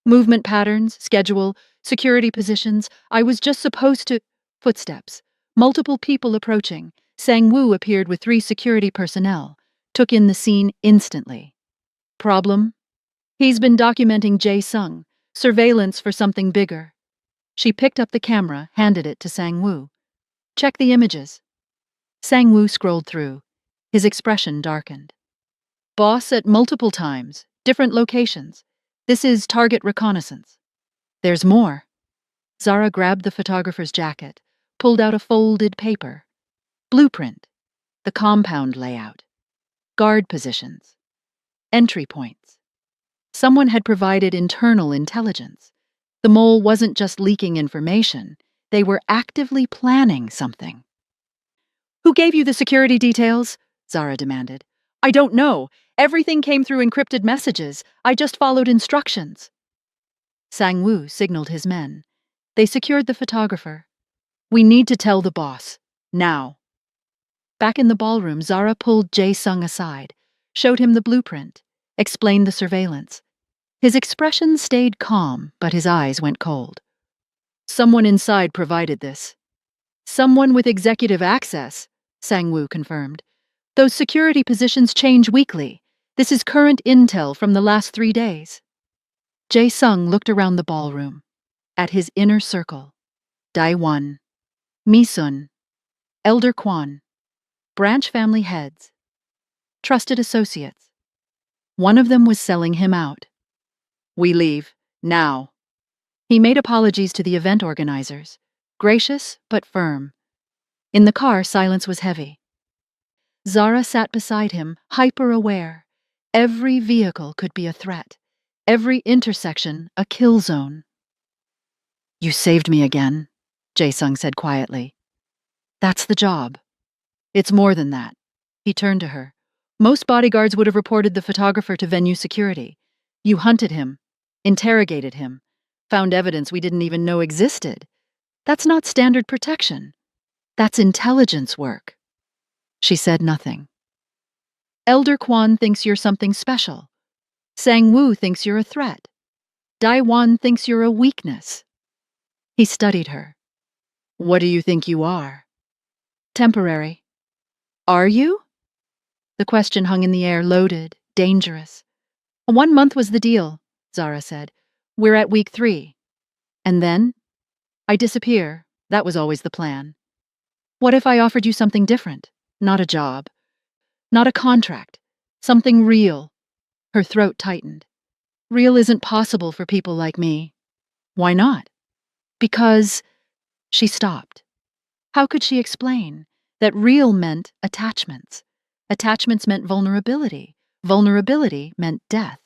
"Movement patterns, schedule, security positions. I was just supposed to—" Footsteps. Multiple people approaching. Sang-woo appeared with 3 security personnel. Took in the scene instantly. "Problem?" "He's been documenting Jae-sung. Surveillance for something bigger." She picked up the camera, handed it to Sang-woo. "Check the images." Sang-woo scrolled through. His expression darkened. "Boss at multiple times, different locations. This is target reconnaissance." "There's more." Zara grabbed the photographer's jacket, pulled out a folded paper. Blueprint. The compound layout. Guard positions. Entry points. Someone had provided internal intelligence. The mole wasn't just leaking information. They were actively planning something. "Who gave you the security details?" Zara demanded. "I don't know. Everything came through encrypted messages. I just followed instructions." Sang-woo signaled his men. They secured the photographer. "We need to tell the boss. Now." Back in the ballroom, Zara pulled Jae-sung aside, showed him the blueprint, explained the surveillance. His expression stayed calm, but his eyes went cold. "Someone inside provided this." "Someone with executive access," Sang-woo confirmed. "Those security positions change weekly. This is current intel from the last 3 days." Jae-sung looked around the ballroom. At his inner circle. Dae-won, Mi-sun, Elder Kwan, branch family heads, trusted associates. One of them was selling him out. "We leave, now." He made apologies to the event organizers, gracious but firm. In the car, silence was heavy. Zara sat beside him, hyper-aware. Every vehicle could be a threat. Every intersection a kill zone. "You saved me again," Jae-sung said quietly. "That's the job. It's more than that." He turned to her. "Most bodyguards would have reported the photographer to venue security. You hunted him, interrogated him, found evidence we didn't even know existed. That's not standard protection. That's intelligence work." She said nothing. "Elder Kwan thinks you're something special. Sang-woo thinks you're a threat. Dai-wan thinks you're a weakness." He studied her. "What do you think you are?" "Temporary." "Are you?" The question hung in the air, loaded, dangerous. "1 month was the deal," Zara said. "We're at week 3. And then? I disappear. That was always the plan. What if I offered you something different? Not a job. Not a contract. Something real." Her throat tightened. "Real isn't possible for people like me." "Why not?" "Because—" She stopped. How could she explain that real meant attachments? Attachments meant vulnerability. Vulnerability meant death.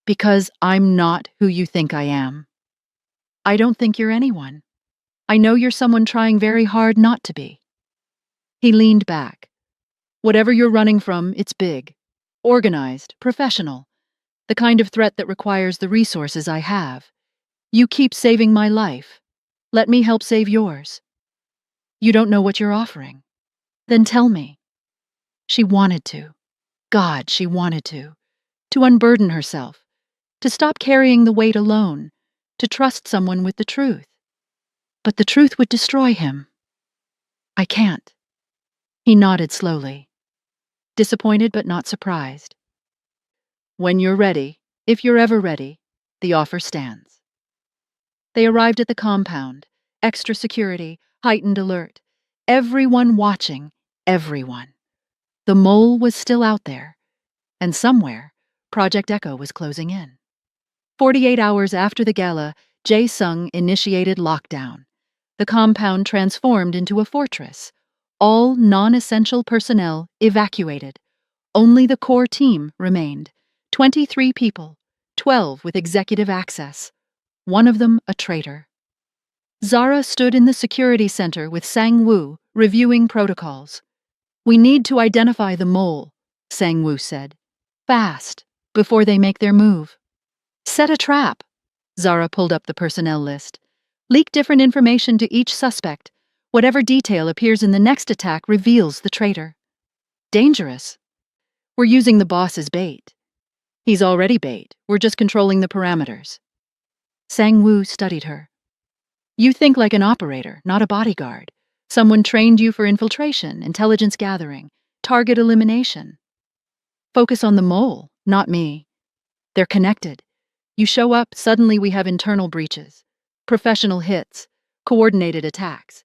"Because I'm not who you think I am." "I don't think you're anyone. I know you're someone trying very hard not to be." He leaned back. "Whatever you're running from, it's big. Organized, professional. The kind of threat that requires the resources I have. You keep saving my life. Let me help save yours." "You don't know what you're offering." "Then tell me." She wanted to. God, she wanted to. To unburden herself. To stop carrying the weight alone. To trust someone with the truth. But the truth would destroy him. "I can't." He nodded slowly. Disappointed but not surprised. "When you're ready, if you're ever ready, the offer stands." They arrived at the compound. Extra security, heightened alert. Everyone watching, everyone. The mole was still out there. And somewhere, Project Echo was closing in. 48 hours after the gala, Jae-sung initiated lockdown. The compound transformed into a fortress. All non-essential personnel evacuated. Only the core team remained. 23 people, 12 with executive access. One of them a traitor. Zara stood in the security center with Sang-woo, reviewing protocols. "We need to identify the mole," Sang-woo said. "Fast, before they make their move." "Set a trap." Zara pulled up the personnel list. "Leak different information to each suspect. Whatever detail appears in the next attack reveals the traitor." "Dangerous." "We're using the boss as bait." "He's already bait. We're just controlling the parameters." Sang-woo studied her. "You think like an operator, not a bodyguard. Someone trained you for infiltration, intelligence gathering, target elimination. Focus on the mole, not me. They're connected. You show up, suddenly we have internal breaches, professional hits, coordinated attacks.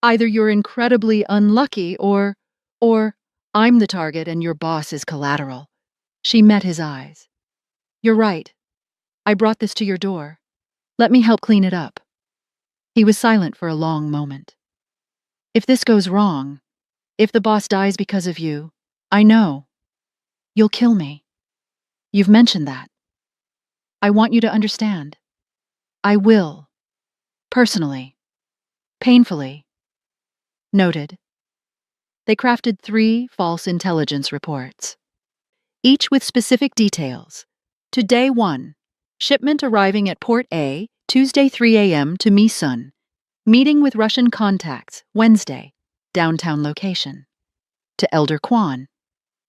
Either you're incredibly unlucky or I'm the target and your boss is collateral." She met his eyes. "You're right. I brought this to your door. Let me help clean it up." He was silent for a long moment. "If this goes wrong, if the boss dies because of you, I know. You'll kill me. You've mentioned that. I want you to understand. I will. Personally. Painfully." Noted. They crafted 3 false intelligence reports, each with specific details. To Day 1, shipment arriving at Port A, Tuesday 3 a.m. to Misun. Meeting with Russian contacts, Wednesday, downtown location. To Elder Kwan,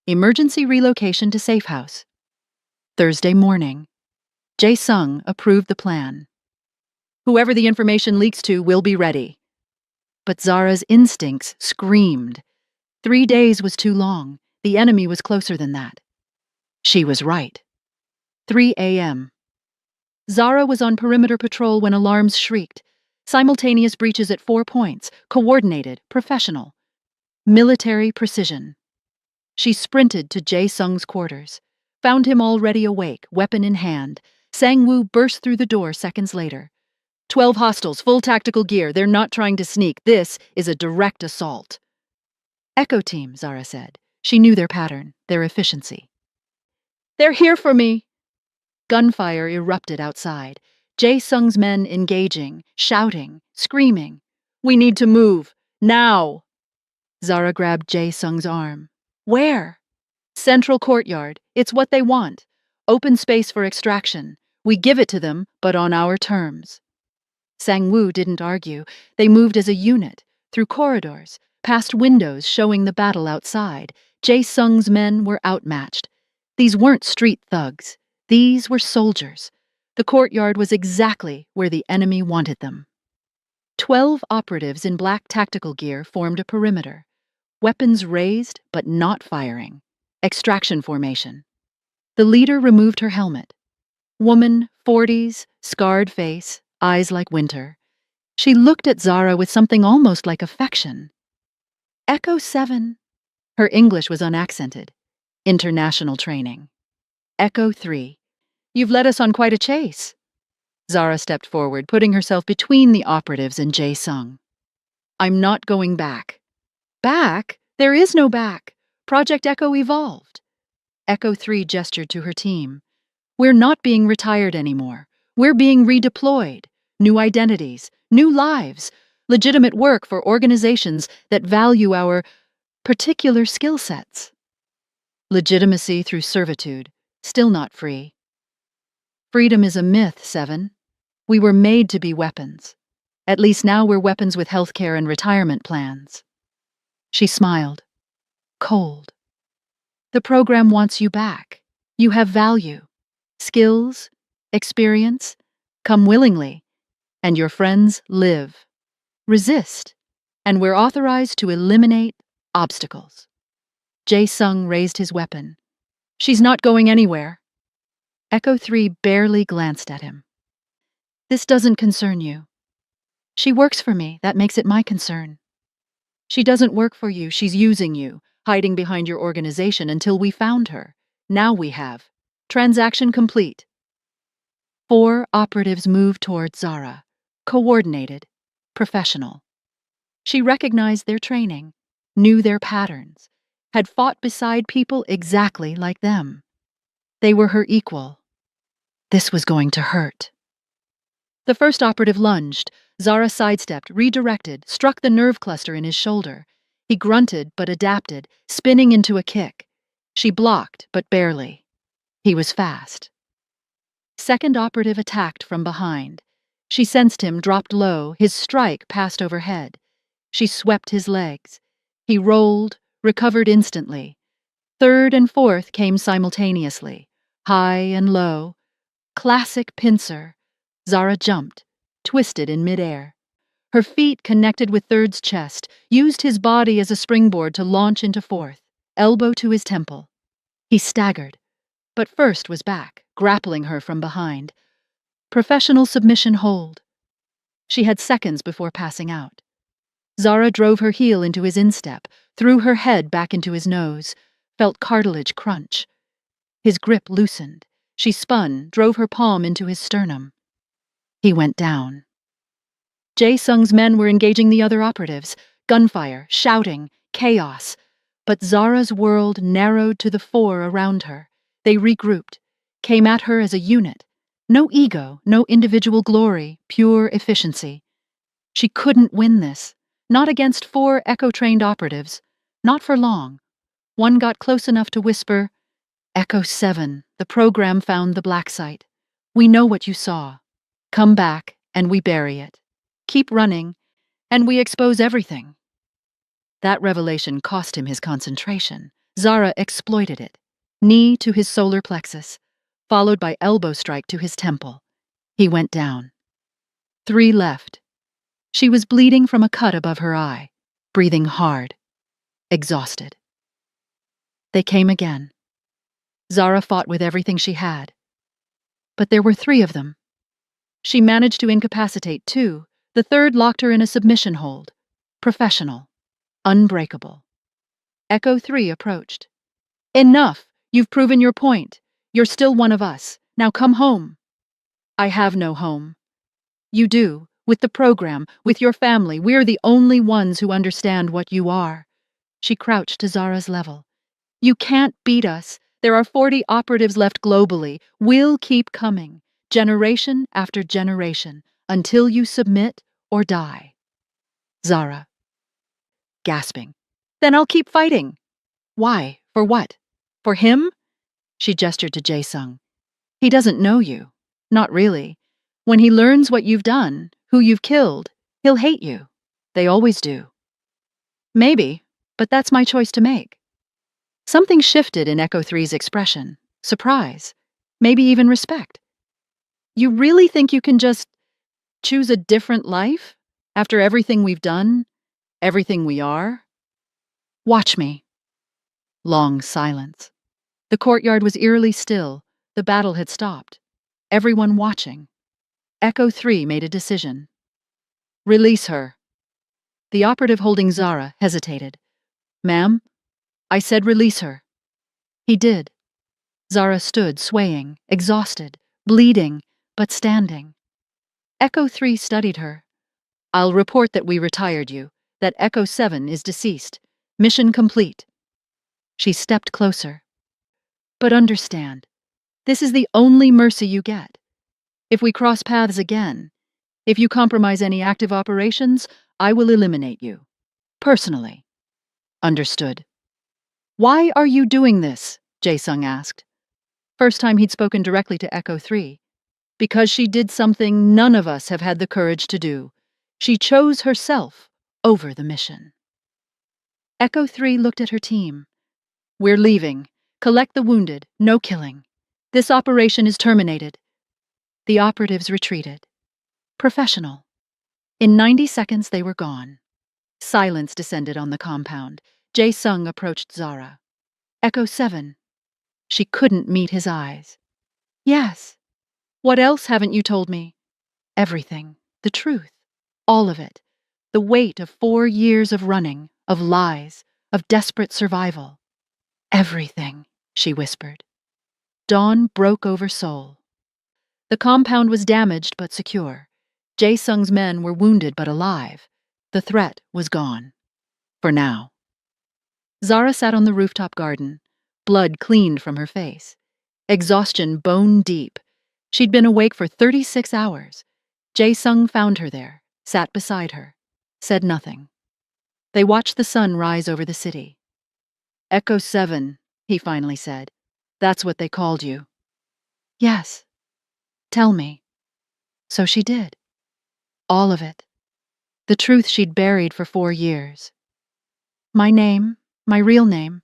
emergency relocation to safe house. Thursday morning, Jae-sung approved the plan. "Whoever the information leaks to will be ready." But Zara's instincts screamed. 3 days was too long. The enemy was closer than that. She was right. 3 a.m. Zara was on perimeter patrol when alarms shrieked. Simultaneous breaches at 4 points, coordinated, professional. Military precision. She sprinted to Jae-sung's quarters, found him already awake, weapon in hand. Sang-woo burst through the door seconds later. 12 hostiles, full tactical gear. They're not trying to sneak. This is a direct assault." Echo team, Zara said. She knew their pattern, their efficiency. They're here for me! Gunfire erupted outside. Jae-sung's men engaging, shouting, screaming. We need to move. Now! Zara grabbed Jae-sung's arm. Where? Central courtyard. It's what they want. Open space for extraction. We give it to them, but on our terms. Sang-woo didn't argue. They moved as a unit, through corridors, past windows showing the battle outside. Jae-sung's men were outmatched. These weren't street thugs. These were soldiers. The courtyard was exactly where the enemy wanted them. 12 operatives in black tactical gear formed a perimeter. Weapons raised, but not firing. Extraction formation. The leader removed her helmet. Woman, 40s, scarred face, eyes like winter. She looked at Zara with something almost like affection. Echo 7. Her English was unaccented. International training. Echo 3. You've led us on quite a chase. Zara stepped forward, putting herself between the operatives and Jae-sung. I'm not going back. Back? There is no back. Project Echo evolved. Echo 3 gestured to her team. We're not being retired anymore. We're being redeployed. New identities, new lives, legitimate work for organizations that value our particular skill sets. Legitimacy through servitude, still not free. Freedom is a myth, 7. We were made to be weapons. At least now we're weapons with healthcare and retirement plans. She smiled. Cold. The program wants you back. You have value. Skills, experience, come willingly, and your friends live. Resist, and we're authorized to eliminate obstacles. Jae-sung raised his weapon. She's not going anywhere. Echo 3 barely glanced at him. This doesn't concern you. She works for me, that makes it my concern. She doesn't work for you, she's using you, hiding behind your organization until we found her. Now we have. Transaction complete. 4 operatives moved toward Zara, coordinated, professional. She recognized their training, knew their patterns, had fought beside people exactly like them. They were her equal. This was going to hurt. The first operative lunged. Zara sidestepped, redirected, struck the nerve cluster in his shoulder. He grunted but adapted, spinning into a kick. She blocked, but barely. He was fast. Second operative attacked from behind. She sensed him, dropped low, his strike passed overhead. She swept his legs. He rolled, recovered instantly. Third and fourth came simultaneously, high and low. Classic pincer. Zara jumped, twisted in midair. Her feet connected with third's chest, used his body as a springboard to launch into fourth, elbow to his temple. He staggered, but first was back, grappling her from behind. Professional submission hold. She had seconds before passing out. Zara drove her heel into his instep, threw her head back into his nose, felt cartilage crunch. His grip loosened. She spun, drove her palm into his sternum. He went down. Jae-sung's men were engaging the other operatives, gunfire, shouting, chaos. But Zara's world narrowed to the 4 around her. They regrouped, came at her as a unit. No ego, no individual glory, pure efficiency. She couldn't win this. Not against 4 Echo-trained operatives. Not for long. One got close enough to whisper, Echo 7, the program found the black site. We know what you saw. Come back, and we bury it. Keep running, and we expose everything. That revelation cost him his concentration. Zara exploited it. Knee to his solar plexus, followed by elbow strike to his temple. He went down. 3 left. She was bleeding from a cut above her eye, breathing hard, exhausted. They came again. Zara fought with everything she had. But there were 3 of them. She managed to incapacitate 2. The third locked her in a submission hold. Professional. Unbreakable. Echo 3 approached. Enough! You've proven your point. You're still one of us. Now come home. I have no home. You do. With the program, with your family, we're the only ones who understand what you are. She crouched to Zara's level. You can't beat us. There are 40 operatives left globally. We'll keep coming, generation after generation, until you submit or die. Zara, gasping. Then I'll keep fighting. Why? For what? For him? She gestured to Jae-sung. He doesn't know you. Not really. When he learns what you've done, who you've killed, he'll hate you. They always do. Maybe, but that's my choice to make. Something shifted in Echo 3's expression. Surprise. Maybe even respect. You really think you can just choose a different life? After everything we've done? Everything we are? Watch me. Long silence. The courtyard was eerily still. The battle had stopped. Everyone watching. Echo 3 made a decision. Release her. The operative holding Zara hesitated. Ma'am? I said release her. He did. Zara stood, swaying, exhausted, bleeding, but standing. Echo 3 studied her. I'll report that we retired you, that Echo 7 is deceased. Mission complete. She stepped closer. But understand, this is the only mercy you get. If we cross paths again, if you compromise any active operations, I will eliminate you. Personally. Understood. Why are you doing this? Jae-sung asked. First time he'd spoken directly to Echo 3. Because she did something none of us have had the courage to do. She chose herself over the mission. Echo 3 looked at her team. We're leaving. Collect the wounded. No killing. This operation is terminated. The operatives retreated. Professional. In 90 seconds they were gone. Silence descended on the compound. Jae-sung approached Zara. Echo 7. She couldn't meet his eyes. Yes. What else haven't you told me? Everything. The truth. All of it. The weight of 4 years of running, of lies, of desperate survival. Everything, she whispered. Dawn broke over Seoul. The compound was damaged but secure. Jae-sung's men were wounded but alive. The threat was gone. For now. Zara sat on the rooftop garden. Blood cleaned from her face. Exhaustion bone deep. She'd been awake for 36 hours. Jae-sung found her there, sat beside her, said nothing. They watched the sun rise over the city. Echo 7, he finally said. That's what they called you. Yes. Tell me. So she did. All of it. The truth she'd buried for 4 years. My name, my real name,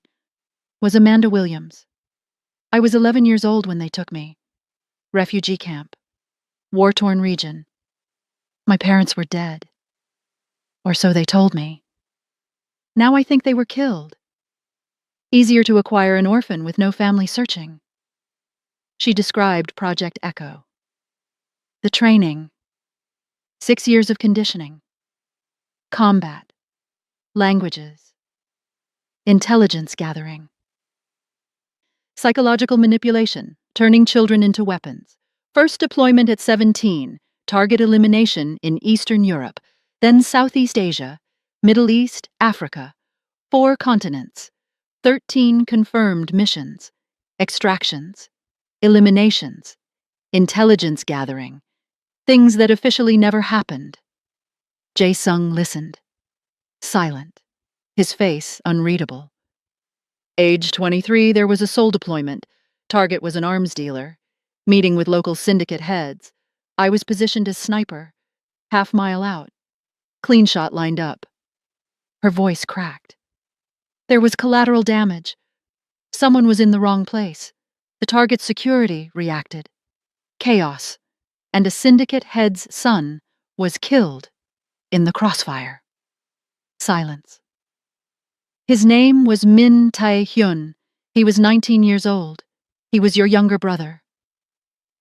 was Amanda Williams. I was 11 years old when they took me. Refugee camp. War-torn region. My parents were dead. Or so they told me. Now I think they were killed. Easier to acquire an orphan with no family searching. She described Project Echo. The training. 6 years of conditioning. Combat. Languages. Intelligence gathering. Psychological manipulation, turning children into weapons. First deployment at 17, target elimination in Eastern Europe, then Southeast Asia, Middle East, Africa. 4 continents. 13 confirmed missions. Extractions. Eliminations. Intelligence gathering. Things that officially never happened. Jae-sung listened. Silent. His face unreadable. Age 23, there was a sole deployment. Target was an arms dealer. Meeting with local syndicate heads. I was positioned as sniper. Half-mile out. Clean shot lined up. Her voice cracked. There was collateral damage. Someone was in the wrong place. The target's security reacted. Chaos. And a syndicate head's son was killed in the crossfire. Silence. His name was Min Tae-hyun. He was 19 years old. He was your younger brother.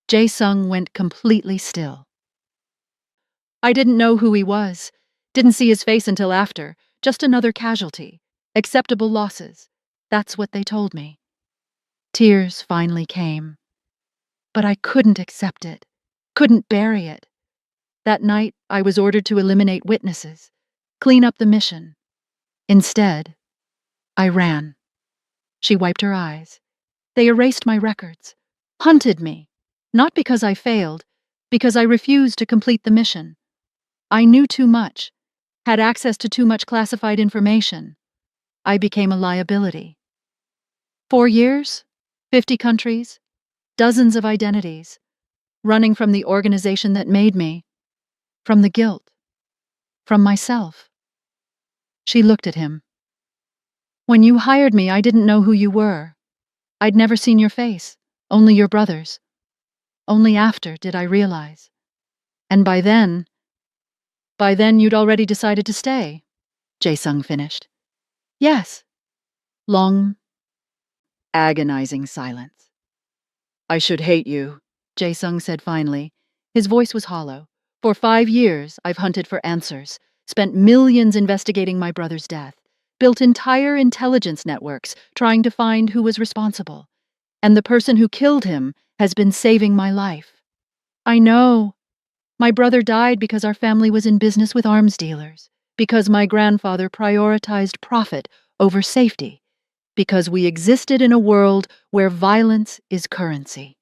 Jae-sung went completely still. I didn't know who he was. Didn't see his face until after. Just another casualty. Acceptable losses. That's what they told me. Tears finally came. But I couldn't accept it. Couldn't bury it. That night, I was ordered to eliminate witnesses. Clean up the mission. Instead, I ran. She wiped her eyes. They erased my records. Hunted me. Not because I failed, because I refused to complete the mission. I knew too much, had access to too much classified information. I became a liability. 4 years, 50 countries, dozens of identities, running from the organization that made me, from the guilt, from myself. She looked at him. When you hired me, I didn't know who you were. I'd never seen your face, only your brother's. Only after did I realize. And by then you'd already decided to stay, Jae-sung finished. Yes. Long, agonizing silence. I should hate you, Jae-sung said finally. His voice was hollow. For 5 years, I've hunted for answers, spent millions investigating my brother's death, built entire intelligence networks trying to find who was responsible. And the person who killed him has been saving my life. I know. My brother died because our family was in business with arms dealers, because my grandfather prioritized profit over safety, because we existed in a world where violence is currency.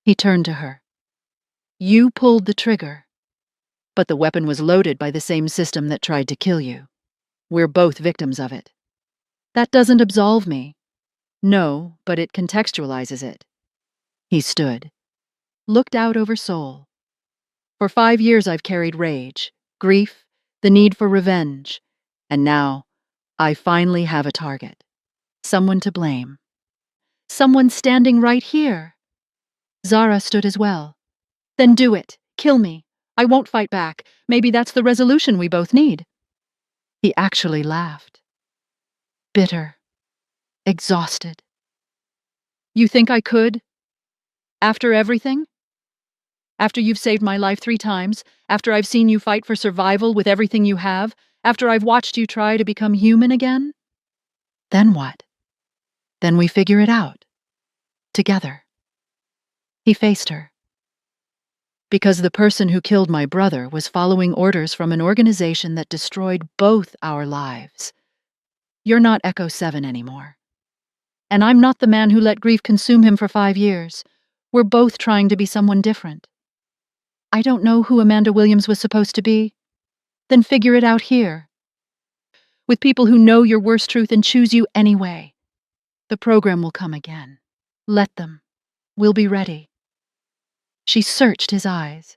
He turned to her. You pulled the trigger, but the weapon was loaded by the same system that tried to kill you. We're both victims of it. That doesn't absolve me. No, but it contextualizes it. He stood, looked out over Seoul. For 5 years I've carried rage, grief, the need for revenge, and now I finally have a target. Someone to blame. Someone standing right here. Zara stood as well. Then do it. Kill me. I won't fight back. Maybe that's the resolution we both need. He actually laughed. Bitter. Exhausted. You think I could? After everything? After you've saved my life 3 times, after I've seen you fight for survival with everything you have, after I've watched you try to become human again? Then what? Then we figure it out. Together. He faced her. Because the person who killed my brother was following orders from an organization that destroyed both our lives. You're not Echo 7 anymore. And I'm not the man who let grief consume him for 5 years. We're both trying to be someone different. I don't know who Amanda Williams was supposed to be. Then figure it out here. With people who know your worst truth and choose you anyway. The program will come again. Let them. We'll be ready. She searched his eyes,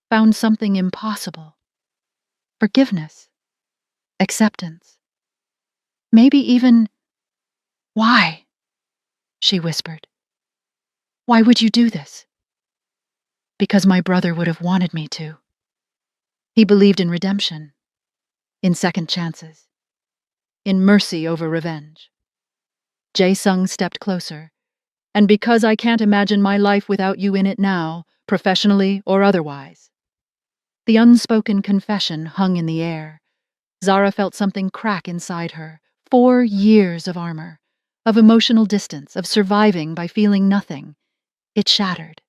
found something impossible. Forgiveness. Acceptance. Maybe even, why? She whispered. Why would you do this? Because my brother would have wanted me to. He believed in redemption, in second chances, in mercy over revenge. Jae-sung stepped closer, and because I can't imagine my life without you in it now, professionally or otherwise. The unspoken confession hung in the air. Zara felt something crack inside her. 4 years of armor, of emotional distance, of surviving by feeling nothing. It shattered.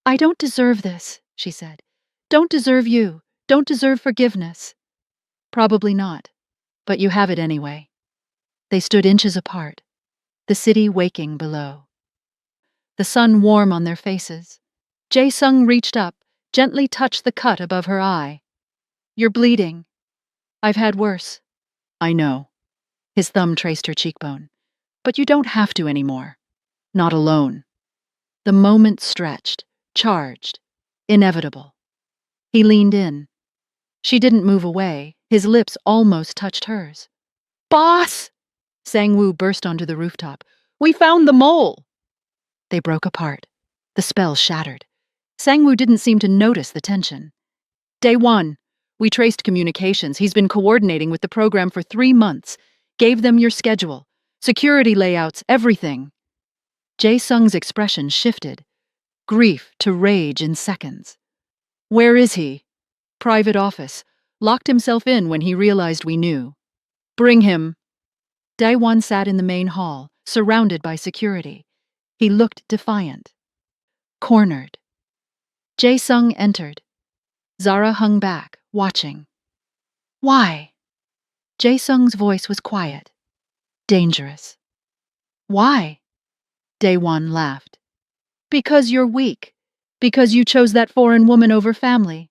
I don't deserve this, she said. Don't deserve you. Don't deserve forgiveness. Probably not, but you have it anyway. They stood inches apart, the city waking below. The sun warm on their faces. Jae-sung reached up, gently touched the cut above her eye. You're bleeding. I've had worse. I know. His thumb traced her cheekbone. But you don't have to anymore. Not alone. The moment stretched, charged, inevitable. He leaned in. She didn't move away. His lips almost touched hers. Boss! Sang-woo burst onto the rooftop. We found the mole! They broke apart. The spell shattered. Sang-woo didn't seem to notice the tension. Day 1. We traced communications. He's been coordinating with the program for 3 months. Gave them your schedule. Security layouts, everything. Jae-sung's expression shifted. Grief to rage in seconds. Where is he? Private office. Locked himself in when he realized we knew. Bring him. Daewon sat in the main hall, surrounded by security. He looked defiant. Cornered. Jae-sung entered. Zara hung back, watching. Why? Jae-sung's voice was quiet. Dangerous. Why? Daewon laughed. Because you're weak. Because you chose that foreign woman over family,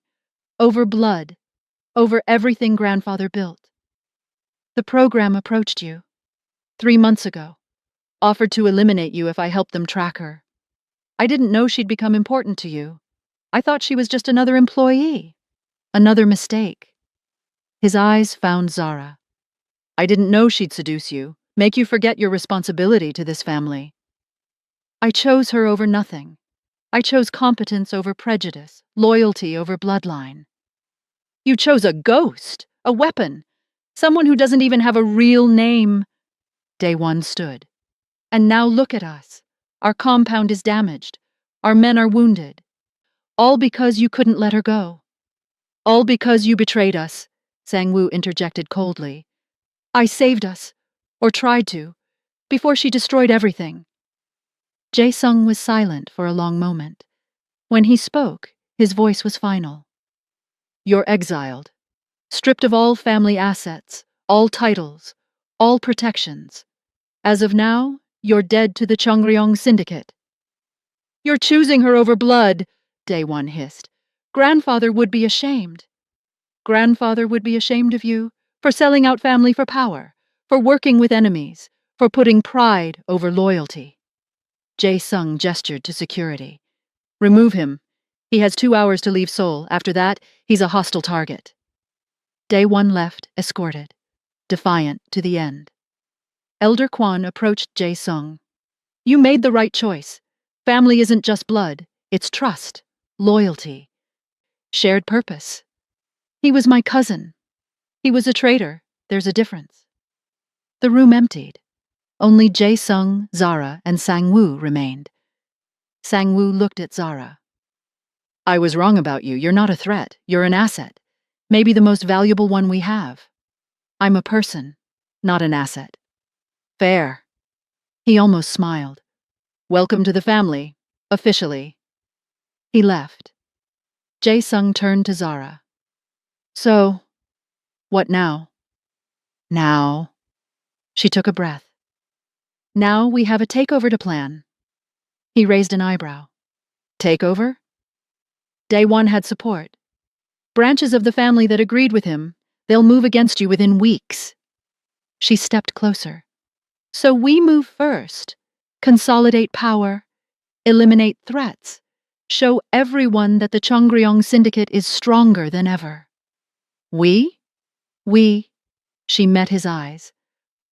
over blood, over everything grandfather built. The program approached you 3 months ago, offered to eliminate you if I helped them track her. I didn't know she'd become important to you. I thought she was just another employee, another mistake. His eyes found Zara. I didn't know she'd seduce you, make you forget your responsibility to this family. I chose her over nothing. I chose competence over prejudice, loyalty over bloodline. You chose a ghost, a weapon, someone who doesn't even have a real name. Daewon stood. And now look at us. Our compound is damaged. Our men are wounded. All because you couldn't let her go. All because you betrayed us, Sang-woo interjected coldly. I saved us, or tried to, before she destroyed everything. Jae-sung was silent for a long moment. When he spoke, his voice was final. You're exiled, stripped of all family assets, all titles, all protections. As of now, you're dead to the Chongryong Syndicate. You're choosing her over blood, Daewon hissed. Grandfather would be ashamed. Grandfather would be ashamed of you for selling out family for power, for working with enemies, for putting pride over loyalty. Jae-sung gestured to security. Remove him. He has 2 hours to leave Seoul. After that, he's a hostile target. Daewon left, escorted, defiant to the end. Elder Kwon approached Jae-sung. You made the right choice. Family isn't just blood. It's trust, loyalty, shared purpose. He was my cousin. He was a traitor. There's a difference. The room emptied. Only Jae-sung, Zara, and Sang-woo remained. Sang-woo looked at Zara. I was wrong about you. You're not a threat. You're an asset. Maybe the most valuable one we have. I'm a person, not an asset. Fair. He almost smiled. Welcome to the family, officially. He left. Jae-sung turned to Zara. So, what now? Now. She took a breath. Now we have a takeover to plan. He raised an eyebrow. Takeover? Daewon had support. Branches of the family that agreed with him, they'll move against you within weeks. She stepped closer. So we move first. Consolidate power. Eliminate threats. Show everyone that the Chongryong Syndicate is stronger than ever. We? We. She met his eyes.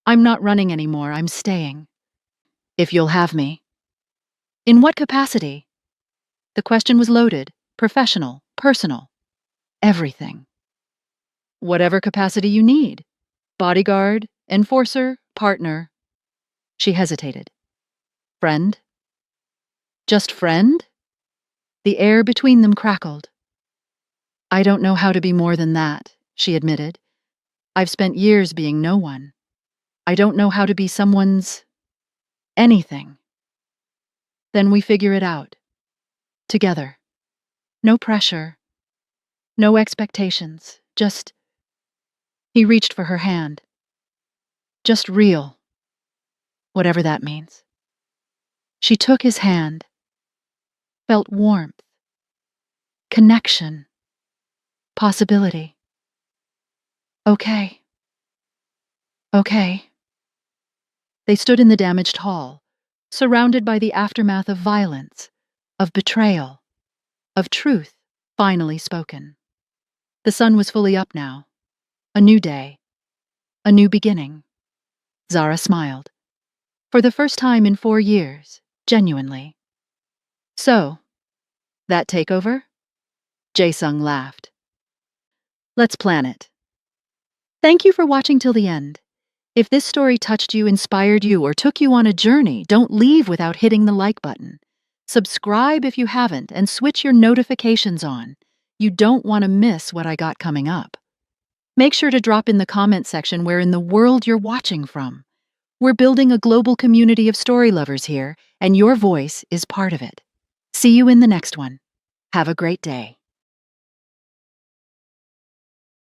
I'm not running anymore. I'm staying. If you'll have me. In what capacity? The question was loaded. Professional, personal, everything. Whatever capacity you need. Bodyguard, enforcer, partner. She hesitated. Friend? Just friend? The air between them crackled. I don't know how to be more than that, she admitted. I've spent years being no one. I don't know how to be someone's anything. Then we figure it out. Together. No pressure. No expectations. Just... He reached for her hand. Just real. Whatever that means. She took his hand. Felt warmth. Connection. Possibility. Okay. Okay. They stood in the damaged hall, surrounded by the aftermath of violence, of betrayal, of truth finally spoken. The sun was fully up now. A new day. A new beginning. Zara smiled. For the first time in 4 years, genuinely. So, that takeover? Jae-sung laughed. Let's plan it. Thank you for watching till the end. If this story touched you, inspired you, or took you on a journey, don't leave without hitting the like button. Subscribe if you haven't, and switch your notifications on. You don't want to miss what I got coming up. Make sure to drop in the comment section where in the world you're watching from. We're building a global community of story lovers here, and your voice is part of it. See you in the next one. Have a great day.